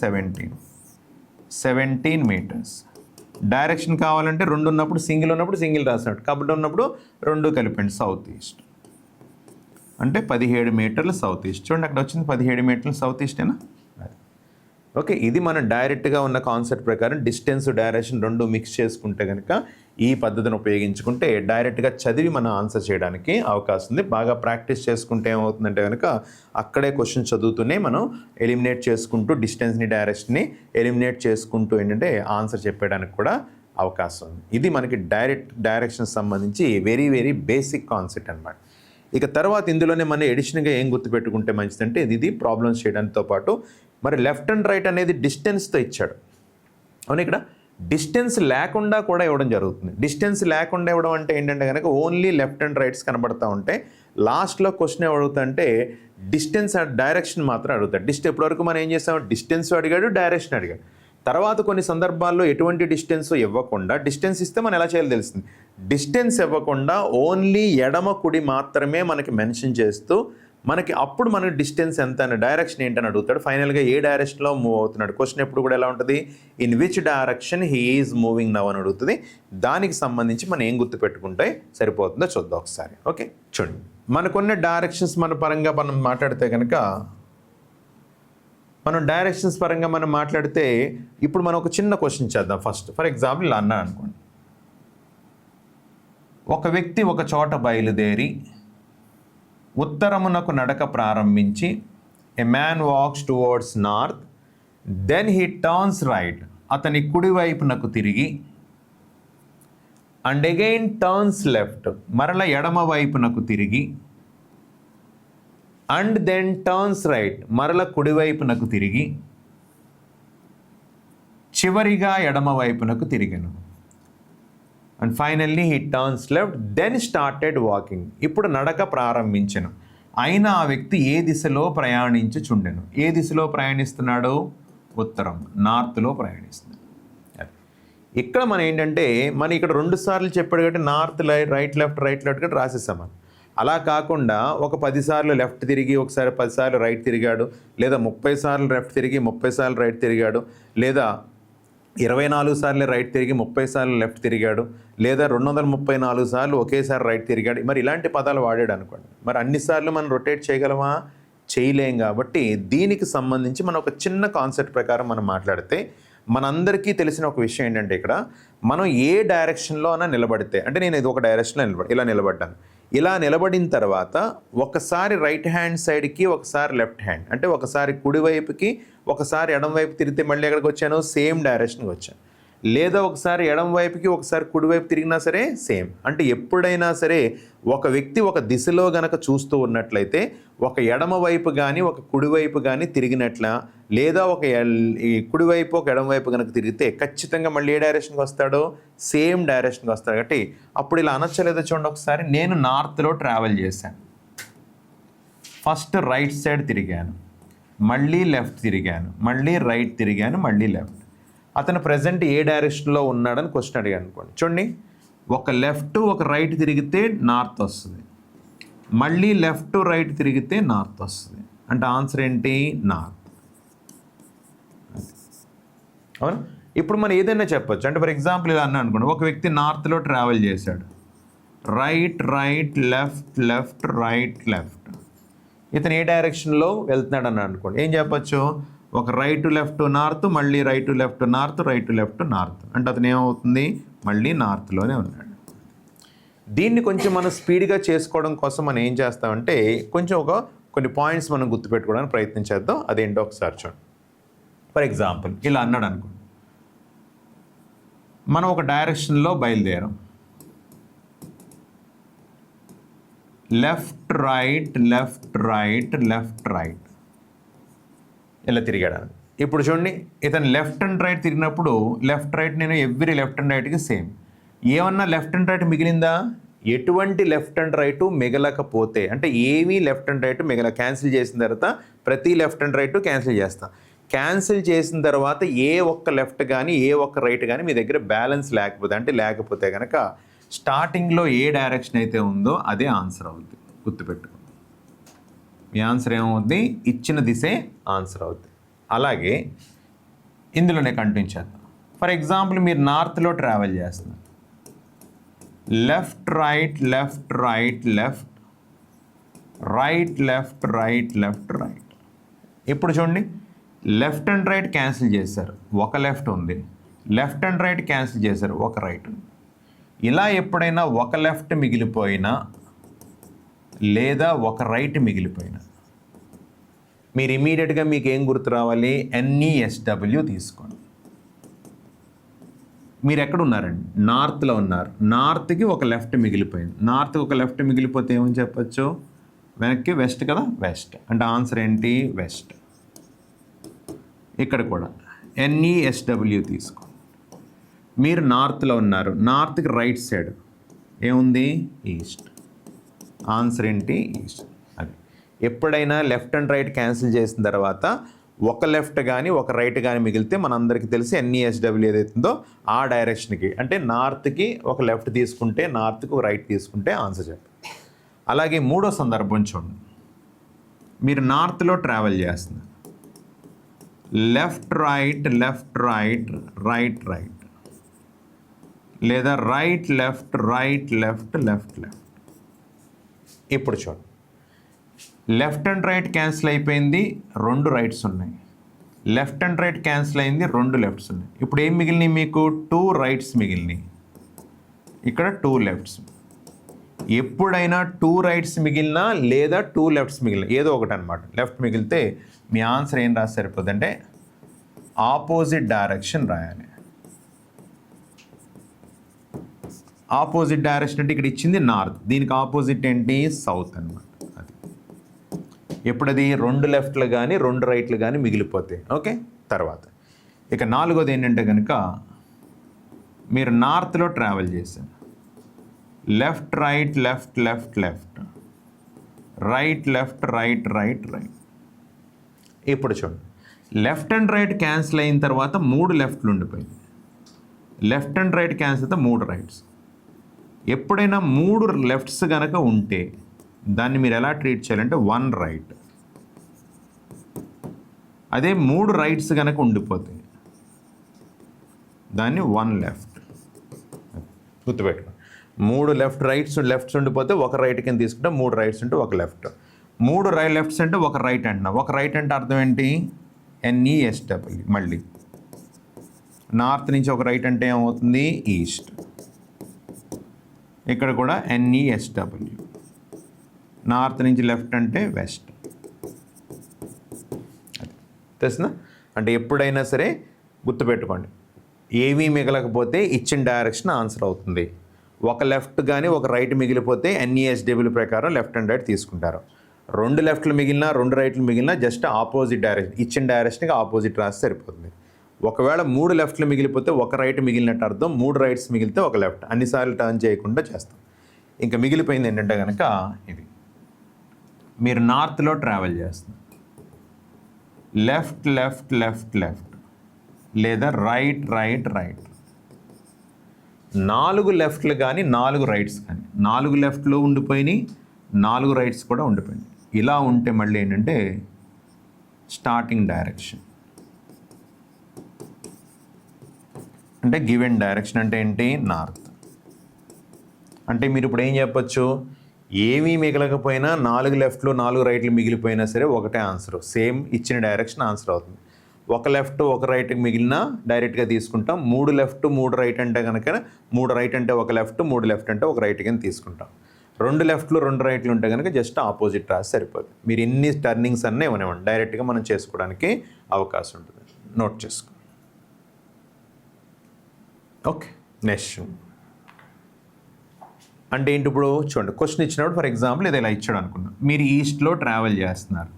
17 మీటర్స్. డైరెక్షన్ కావాలంటే 2 ఉన్నప్పుడు సింగిల్ రాసినట్టు, కాబట్టి ఉన్నప్పుడు 2 కలిపండి. సౌత్ ఈస్ట్ అంటే 17 మీటర్లు సౌత్ ఈస్ట్. చూడండి, అక్కడ వచ్చింది 17 మీటర్లు సౌత్ ఈస్టేనా? ఓకే, ఇది మనం డైరెక్ట్గా ఉన్న కాన్సెప్ట్ ప్రకారం డిస్టెన్స్ డైరెక్షన్ 2 మిక్స్ చేసుకుంటే కనుక ఈ పద్ధతిని ఉపయోగించుకుంటే డైరెక్ట్గా చదివి మనం ఆన్సర్ చేయడానికి అవకాశం ఉంది. బాగా ప్రాక్టీస్ చేసుకుంటే ఏమవుతుందంటే కనుక అక్కడే క్వశ్చన్ చదువుతూనే మనం ఎలిమినేట్ చేసుకుంటూ డిస్టెన్స్ని డైరెక్షన్ని ఎలిమినేట్ చేసుకుంటూ ఏంటంటే ఆన్సర్ చెప్పడానికి కూడా అవకాశం ఉంది. ఇది మనకి డైరెక్షన్ సంబంధించి వెరీ వెరీ బేసిక్ కాన్సెప్ట్ అన్నమాట. ఇక తర్వాత ఇందులోనే మనం ఎడిషన్గా ఏం గుర్తుపెట్టుకుంటే మంచిదంటే ఇది ప్రాబ్లమ్స్ చేయడంతో పాటు మరి లెఫ్ట్ అండ్ రైట్ అనేది డిస్టెన్స్తో ఇచ్చాడు. అవును, ఇక్కడ డిస్టెన్స్ లేకుండా కూడా ఇవ్వడం జరుగుతుంది. డిస్టెన్స్ లేకుండా ఇవ్వడం అంటే ఏంటంటే కనుక ఓన్లీ లెఫ్ట్ అండ్ రైట్స్ కనబడతా ఉంటే లాస్ట్లో క్వశ్చన్ అడుగుతుంటే డిస్టెన్స్ డైరెక్షన్ మాత్రం అడుగుతాడు. ఇప్పటివరకు మనం ఏం చేస్తాం? డిస్టెన్స్ అడిగాడు, డైరెక్షన్ అడిగాడు. తర్వాత కొన్ని సందర్భాల్లో ఎటువంటి డిస్టెన్స్ ఇవ్వకుండా, డిస్టెన్స్ ఇస్తే మనం ఎలా చేయాలో తెలుస్తుంది. డిస్టెన్స్ ఇవ్వకుండా ఓన్లీ ఎడమ కుడి మాత్రమే మనకి మెన్షన్ చేస్తూ మనకి అప్పుడు మనకి డిస్టెన్స్ ఎంత అని డైరెక్షన్ ఏంటని అడుగుతాడు. ఫైనల్గా ఏ డైరెక్షన్లో మూవ్ అవుతున్నాడు. క్వశ్చన్ ఎప్పుడు కూడా ఎలా ఉంటుంది? In which direction he is moving now అని అడుగుతుంది. దానికి సంబంధించి మనం ఏం గుర్తుపెట్టుకుంటే సరిపోతుందో చూద్దాం ఒకసారి. ఓకే, చూడండి, మనకున్న డైరెక్షన్స్ మన పరంగా మనం మాట్లాడితే కనుక ఇప్పుడు మనం ఒక చిన్న క్వశ్చన్ చేద్దాం. ఫర్ ఎగ్జాంపుల్ ఇలా అన్నా అనుకోండి, ఒక వ్యక్తి ఒక చోట బయలుదేరి ఉత్తరమునకు నడక ప్రారంభించి a man walks towards north, then he turns right, అతని కుడివైపునకు తిరిగి, అండ్ అగైన్ టర్న్స్ లెఫ్ట్, మరల ఎడమ వైపునకు తిరిగి, అండ్ దెన్ టర్న్స్ రైట్, మరల కుడివైపునకు తిరిగి, చివరిగా ఎడమ వైపునకు తిరిగను, and finally he turns left, then started walking. ఇప్పుడు నడక ప్రారంభించను. అయినా ఆ వ్యక్తి ఏ దిశలో ప్రయాణించుచుండెను? ఏ దిశలో ప్రయాణిస్తున్నాడు? ఉత్తరం, నార్త్లో ప్రయాణిస్తున్నాడు. ఇక్కడ మనం ఏంటంటే మనం ఇక్కడ 2 సార్లు చెప్పాడు కాబట్టి నార్త్ రైట్ లెఫ్ట్ కూడా రాసేసాం మనం. అలా కాకుండా ఒక 10 సార్లు లెఫ్ట్ తిరిగి ఒకసారి 10 సార్లు రైట్ తిరిగాడు, లేదా 30 సార్లు లెఫ్ట్ తిరిగి 30 సార్లు రైట్ తిరిగాడు, లేదా 24 సార్లు రైట్ తిరిగి 30 సార్లు లెఫ్ట్ తిరిగాడు, లేదా 234 సార్లు ఒకేసారి రైట్ తిరిగాడు. మరి ఇలాంటి పదాలు వాడాడు అనుకోండి, మరి అన్నిసార్లు మనం రొటేట్ చేయగలమా? చేయలేం. కాబట్టి దీనికి సంబంధించి మనం ఒక చిన్న కాన్సెప్ట్ ప్రకారం మనం మాట్లాడితే మనందరికీ తెలిసిన ఒక విషయం ఏంటంటే ఇక్కడ మనం ఏ డైరెక్షన్లో అయినా నిలబడితే, అంటే నేను ఇది ఒక డైరెక్షన్లో ఇలా నిలబడ్డాను. ఇలా నిలబడిన తర్వాత ఒకసారి రైట్ హ్యాండ్ సైడ్కి, ఒకసారి లెఫ్ట్ హ్యాండ్, అంటే ఒకసారి కుడివైపుకి ఒకసారి ఎడమ వైపు తిరిగితే మళ్ళీ ఎక్కడికి వచ్చాను? సేమ్ డైరెక్షన్కి వచ్చాను. లేదా ఒకసారి ఎడమ వైపుకి ఒకసారి కుడివైపు తిరిగినా సరే సేమ్. అంటే ఎప్పుడైనా సరే ఒక వ్యక్తి ఒక దిశలో గనక చూస్తూ ఉన్నట్లయితే ఒక ఎడమ వైపు కానీ ఒక కుడివైపు కానీ తిరిగినట్ల, లేదా ఈ కుడివైపు ఒక ఎడమ వైపు కనుక తిరిగితే ఖచ్చితంగా మళ్ళీ ఏ డైరెక్షన్కి వస్తాడో సేమ్ డైరెక్షన్కి వస్తాడు. కాబట్టి అప్పుడు ఇలా అనొచ్చలేదో చూడండి ఒకసారి. నేను నార్త్లో ట్రావెల్ చేశాను, ఫస్ట్ రైట్ సైడ్ తిరిగాను, మళ్ళీ లెఫ్ట్ తిరిగాను, మళ్ళీ రైట్ తిరిగాను, మళ్ళీ లెఫ్ట్. అతను ప్రజెంట్ ఏ డైరెక్షన్లో ఉన్నాడని క్వశ్చన్ అడిగాను అనుకోండి. చూడండి, ఒక లెఫ్ట్ ఒక రైట్ తిరిగితే నార్త్ వస్తుంది, మళ్ళీ లెఫ్ట్ రైట్ తిరిగితే నార్త్ వస్తుంది. అంటే ఆన్సర్ ఏంటి? నార్త్. అవును. ఇప్పుడు మనం ఏదైనా చెప్పొచ్చు. అంటే ఫర్ ఎగ్జాంపుల్ ఇలా అన్నా అనుకోండి, ఒక వ్యక్తి నార్త్లో ట్రావెల్ చేశాడు, right right left left right left. ఇతను ఏ డైరెక్షన్లో వెళ్తున్నాడు అని అనుకోండి, ఏం చెప్పచ్చు? ఒక రైట్ లెఫ్ట్ నార్త్, మళ్ళీ right left north, right left north. అంటే అతను ఏమవుతుంది? మళ్ళీ నార్త్లోనే ఉన్నాడు. దీన్ని కొంచెం మనం స్పీడ్గా చేసుకోవడం కోసం మనం ఏం చేస్తామంటే కొంచెం కొన్ని పాయింట్స్ మనం గుర్తుపెట్టుకోవడానికి ప్రయత్నం చేద్దాం. అదేంటో ఒకసారి చూడండి. ఫర్ ఎగ్జాంపుల్ ఇలా అన్నాడు అనుకోండి, మనం ఒక డైరెక్షన్లో బయలుదేరాం, left right left right left right ఇలా తిరిగాడు. ఇప్పుడు చూడండి, ఇతను లెఫ్ట్ అండ్ రైట్ తిరిగినప్పుడు లెఫ్ట్ రైట్ నేను ఎవ్రీ లెఫ్ట్ అండ్ రైట్కి సేమ్. ఏమన్నా లెఫ్ట్ అండ్ రైట్ మిగిలిందా? ఎటువంటి లెఫ్ట్ అండ్ రైట్ మిగలకపోతే, అంటే ఏమీ లెఫ్ట్ అండ్ రైట్ క్యాన్సిల్ చేసిన తర్వాత ప్రతి లెఫ్ట్ అండ్ రైట్ క్యాన్సిల్ చేస్తాం. క్యాన్సిల్ చేసిన తర్వాత ఏ ఒక్క లెఫ్ట్ కానీ ఏ ఒక్క రైట్ కానీ మీ దగ్గర బ్యాలెన్స్ లేకపోతే కనుక స్టార్టింగ్లో ఏ డైరెక్షన్ అయితే ఉందో అదే ఆన్సర్ అవుద్ది. గుర్తుపెట్టుకోండి, మీ ఆన్సర్ ఏమవుద్ది? ఇచ్చిన దిశే ఆన్సర్ అవుద్ది. అలాగే ఇందులోనే కంటిన్యూ చేద్దాం. ఫర్ ఎగ్జాంపుల్ మీరు నార్త్లో ట్రావెల్ చేస్తున్నారు, left right left right left right left right left right. ఇప్పుడు చూడండి, లెఫ్ట్ అండ్ రైట్ క్యాన్సిల్ చేశారు, ఒక లెఫ్ట్ ఉంది. లెఫ్ట్ అండ్ రైట్ క్యాన్సిల్ చేశారు, ఒక రైట్ ఉంది. ఇలా ఎప్పుడైనా ఒక లెఫ్ట్ మిగిలిపోయినా లేదా ఒక రైట్ మిగిలిపోయినా మీరు ఇమీడియట్గా మీకు ఏం గుర్తు రావాలి? NESW తీసుకోండి. మీరు ఎక్కడ ఉన్నారండి? నార్త్లో ఉన్నారు. నార్త్కి ఒక లెఫ్ట్ మిగిలిపోయింది. నార్త్కి ఒక లెఫ్ట్ మిగిలిపోతే ఏమని చెప్పచ్చు? వెనక్కి వెస్ట్ కదా, వెస్ట్. అంటే ఆన్సర్ ఏంటి? వెస్ట్. ఇక్కడ కూడా NESW తీసుకోండి. మీరు నార్త్లో ఉన్నారు, నార్త్కి రైట్ సైడ్ ఏముంది? ఈస్ట్. ఆన్సర్ ఏంటి? ఈస్ట్. అది ఎప్పుడైనా లెఫ్ట్ అండ్ రైట్ క్యాన్సిల్ చేసిన తర్వాత ఒక లెఫ్ట్ కానీ ఒక రైట్ కానీ మిగిలితే మనందరికీ తెలిసి NESW ఏదైతుందో ఆ డైరెక్షన్కి, అంటే నార్త్కి ఒక లెఫ్ట్ తీసుకుంటే, నార్త్కి ఒక రైట్ తీసుకుంటే ఆన్సర్ చెప్పండి. అలాగే మూడో సందర్భం చూడండి, మీరు నార్త్లో ట్రావెల్ చేస్తున్నారు, left right left right right right, లేదా right left right left left left. ఇప్పుడు చూడండి, లెఫ్ట్ అండ్ రైట్ క్యాన్సిల్ అయిపోయింది, రెండు రైట్స్ ఉన్నాయి. లెఫ్ట్ అండ్ రైట్ క్యాన్సిల్ అయింది, రెండు లెఫ్ట్స్ ఉన్నాయి. ఇప్పుడు ఏం మిగిలినాయి? మీకు 2 రైట్స్ మిగిలినాయి, ఇక్కడ 2 లెఫ్ట్స్. ఎప్పుడైనా 2 రైట్స్ మిగిలినా లేదా 2 లెఫ్ట్స్ మిగిలిన ఏదో ఒకటి అనమాట, లెఫ్ట్ మిగిలితే మీ ఆన్సర్ ఏం రాసి సరిపోతుందంటే ఆపోజిట్ డైరెక్షన్ రాయాలి. ఆపోజిట్ డైరెక్షన్ అంటే ఇక్కడ ఇచ్చింది నార్త్, దీనికి ఆపోజిట్ ఏంటి? సౌత్ అనమాట. అది ఎప్పుడది 2 లెఫ్ట్లు కానీ 2 రైట్లు కానీ మిగిలిపోతాయి. ఓకే. తర్వాత ఇక నాలుగోది ఏంటంటే కనుక మీరు నార్త్లో ట్రావెల్ చేశారు, left right left left left right left right right right. ఇప్పుడు చూడండి, లెఫ్ట్ అండ్ రైట్ క్యాన్సిల్ అయిన తర్వాత 3 లెఫ్ట్లు ఉండిపోయింది. లెఫ్ట్ అండ్ రైట్ క్యాన్సిల్ అయితే 3 రైట్స్. ఎప్పుడైనా 3 లెఫ్ట్స్ కనుక ఉంటే దాన్ని మీరు ఎలా ట్రీట్ చేయాలంటే 1 రైట్. అదే 3 రైట్స్ కనుక ఉండిపోతే దాన్ని 1 లెఫ్ట్. గుర్తుపెట్టుకో, 3 లెఫ్ట్స్ ఉండిపోతే ఒక రైట్ కింద తీసుకుంటే 3 రైట్స్ ఉంటే ఒక లెఫ్ట్. 3 లెఫ్ట్స్ అంటే ఒక రైట్ అంటున్నా. ఒక రైట్ అంటే అర్థం ఏంటి? NESW. మళ్ళీ నార్త్ నుంచి ఒక రైట్ అంటే ఏమవుతుంది? ఈస్ట్. ఇక్కడ కూడా NESW. నార్త్ నుంచి లెఫ్ట్ అంటే వెస్ట్. తెలిసిందా? అంటే ఎప్పుడైనా సరే గుర్తుపెట్టుకోండి, ఏమీ మిగలకపోతే ఇచ్చిన డైరెక్షన్ ఆన్సర్ అవుతుంది. ఒక లెఫ్ట్ కానీ ఒక రైట్ మిగిలిపోతే NESW ప్రకారం లెఫ్ట్ అండ్ రైట్ తీసుకుంటారు. 2 లెఫ్ట్లు మిగిలినా 2 రైట్లు మిగిలినా జస్ట్ ఆపోజిట్ డైరెక్షన్, ఇచ్చిన డైరెక్షన్కి ఆపోజిట్ రాస్తే సరిపోతుంది. ఒకవేళ 3 లెఫ్ట్లు మిగిలిపోతే ఒక రైట్ మిగిలినట్టు అర్థం, 3 రైట్స్ మిగిలితే ఒక లెఫ్ట్. అన్నిసార్లు టర్న్ చేయకుండా చేస్తాం. ఇంకా మిగిలిపోయింది ఏంటంటే కనుక ఇది, మీరు నార్త్లో ట్రావెల్ చేస్తున్నారు, లెఫ్ట్ లెఫ్ట్ లెఫ్ట్ లెఫ్ట్ లేదా రైట్ రైట్ రైట్, 4 లెఫ్ట్లు కానీ 4 రైట్స్ కానీ, 4 లెఫ్ట్లు ఉండిపోయినాయి, 4 రైట్స్ కూడా ఉండిపోయినాయి. ఇలా ఉంటే మళ్ళీ ఏంటంటే స్టార్టింగ్ డైరెక్షన్ అంటే గివెన్ డైరెక్షన్ అంటే ఏంటి, నార్త్. అంటే మీరు ఇప్పుడు ఏం చెప్పొచ్చు, ఏమీ మిగలకపోయినా 4 లెఫ్ట్లు 4 రైట్లు మిగిలిపోయినా సరే ఒకటే ఆన్సర్, సేమ్ ఇచ్చిన డైరెక్షన్ ఆన్సర్ అవుతుంది. ఒక లెఫ్ట్ ఒక రైట్ మిగిలినా డైరెక్ట్గా తీసుకుంటాం. 3 లెఫ్ట్ 3 రైట్ అంటే కనుక 3 రైట్ అంటే ఒక లెఫ్ట్, 3 లెఫ్ట్ అంటే ఒక రైట్ కింద తీసుకుంటాం. 2 లెఫ్ట్లు 2 రైట్లు ఉంటే కనుక జస్ట్ ఆపోజిట్ రాసి సరిపోతుంది. మీరు ఇన్ని టర్నింగ్స్ అన్నీ ఇవ్వనివ్వండి, డైరెక్ట్గా మనం చేసుకోవడానికి అవకాశం ఉంటుంది. నోట్ చేసుకో. ఓకే, నెక్స్ట్ అంటే ఏంటి, ఇప్పుడు చూడండి క్వశ్చన్ ఇచ్చినప్పుడు ఫర్ ఎగ్జాంపుల్ ఇది ఇలా ఇచ్చాడు అనుకున్నాం. మీరు ఈస్ట్లో ట్రావెల్ చేస్తున్నారు,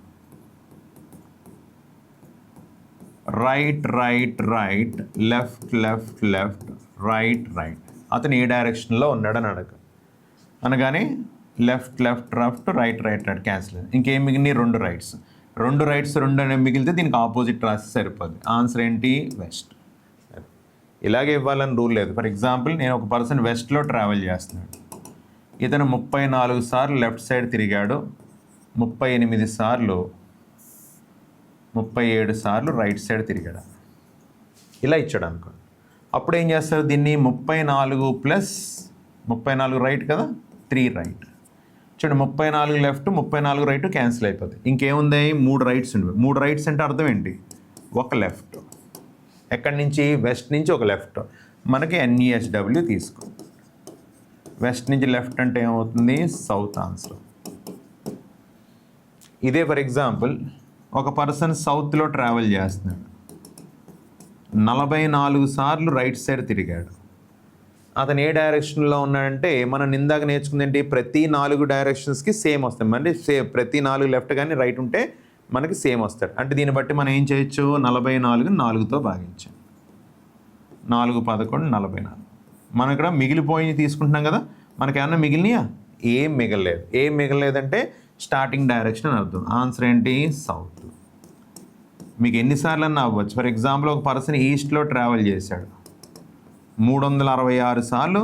right right right left left left right right. అతను ఏ డైరెక్షన్లో ఉన్నాడని అనగానే left left left right right right cancel. ఇంకేం మిగిలినాయి, 2 రైట్స్. 2 రైట్స్ 2 అనేవి మిగిలితే దీనికి ఆపోజిట్ రాసి సరిపోద్ది. ఆన్సర్ ఏంటి, వెస్ట్. ఇలాగే ఇవ్వాలని రూల్ లేదు. ఫర్ ఎగ్జాంపుల్ నేను ఒక పర్సన్ వెస్ట్లో ట్రావెల్ చేస్తున్నాడు, ఇతను 34 సార్లు లెఫ్ట్ సైడ్ తిరిగాడు, 38 సార్లు 37 సార్లు రైట్ సైడ్ తిరిగాడు. ఇలా ఇచ్చాడు అనుకో. అప్పుడు ఏం చేస్తారు, దీన్ని 34 ప్లస్ 34 రైట్ కదా, 3 రైట్. చూడండి 34 లెఫ్ట్ 34 రైట్ క్యాన్సిల్ అయిపోతుంది. ఇంకేముంది, 3 రైట్స్ ఉండేవి. 3 రైట్స్ అంటే అర్థం ఏంటి, ఒక లెఫ్ట్. ఎక్కడి నుంచి, వెస్ట్ నుంచి ఒక లెఫ్ట్. మనకి NESW తీసుకో. వెస్ట్ నుంచి లెఫ్ట్ అంటే ఏమవుతుంది, సౌత్ ఆన్సర్. ఇదే ఫర్ ఎగ్జాంపుల్ ఒక పర్సన్ సౌత్లో ట్రావెల్ చేస్తున్నాడు, 44 సార్లు రైట్ సైడ్ తిరిగాడు. అతను ఏ డైరెక్షన్లో ఉన్నాడంటే మనం ఇందాక నేర్చుకుంది ఏంటి, ప్రతి 4 డైరెక్షన్స్కి సేమ్ వస్తాయి. అంటే ప్రతి 4 లెఫ్ట్ కానీ రైట్ ఉంటే మనకి సేమ్ వస్తాడు. అంటే దీన్ని బట్టి మనం ఏం చేయొచ్చు, 44ని 4తో భాగించాం, 4 11 44. మనం ఇక్కడ మిగిలిపోయి తీసుకుంటున్నాం కదా, మనకి ఏమన్నా మిగిలినాయా, ఏం మిగలలేదు. ఏం మిగలలేదంటే స్టార్టింగ్ డైరెక్షన్ అని అర్థం. ఆన్సర్ ఏంటి, సౌత్. మీకు ఎన్నిసార్లు అన్నా అవ్వచ్చు. ఫర్ ఎగ్జాంపుల్ ఒక పర్సన్ ఈస్ట్లో ట్రావెల్ చేశాడు, 366 సార్లు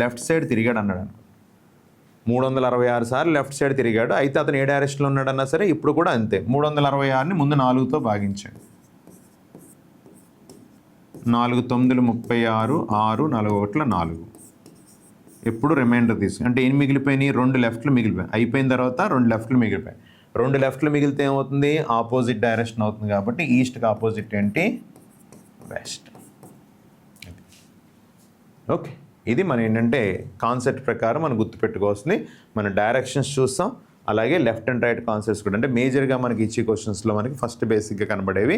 లెఫ్ట్ సైడ్ తిరిగాడు అన్నాడు. 366 సార్లు లెఫ్ట్ సైడ్ తిరిగాడు. అయితే అతను ఏ డైరెక్షన్లో ఉన్నాడన్నా సరే ఇప్పుడు కూడా అంతే. 366ని ముందు 4తో భాగించాడు. 4 9 36, 6 4 1 4. ఎప్పుడు రిమైండర్ తీసుకు. అంటే ఏం మిగిలిపోయినాయి, 2 లెఫ్ట్లు మిగిలిపోయాయి. అయిపోయిన తర్వాత 2 లెఫ్ట్లు మిగిలిపోయాయి. 2 లెఫ్ట్లు మిగిలితే ఏమవుతుంది, ఆపోజిట్ డైరెక్షన్ అవుతుంది. కాబట్టి ఈస్ట్కి ఆపోజిట్ ఏంటి, వెస్ట్. ఓకే, ఇది మన ఏంటంటే కాన్సెప్ట్ ప్రకారం మనం గుర్తుపెట్టుకోవాల్సింది. మన డైరెక్షన్స్ చూస్తాం, అలాగే లెఫ్ట్ అండ్ రైట్ కాన్సెప్ట్స్ కూడా. అంటే మేజర్గా మనకి ఇచ్చే క్వశ్చన్స్లో మనకి ఫస్ట్ బేసిక్గా కనబడేవి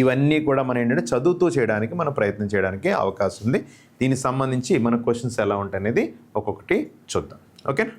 ఇవన్నీ కూడా మనం ఏంటంటే చదువుతూ చేయడానికి మనం ప్రయత్నం చేయడానికి అవకాశం ఉంది. దీనికి సంబంధించి మన క్వశ్చన్స్ ఎలా ఉంటాయి అనేది ఒక్కొక్కటి చూద్దాం. ఓకేనా.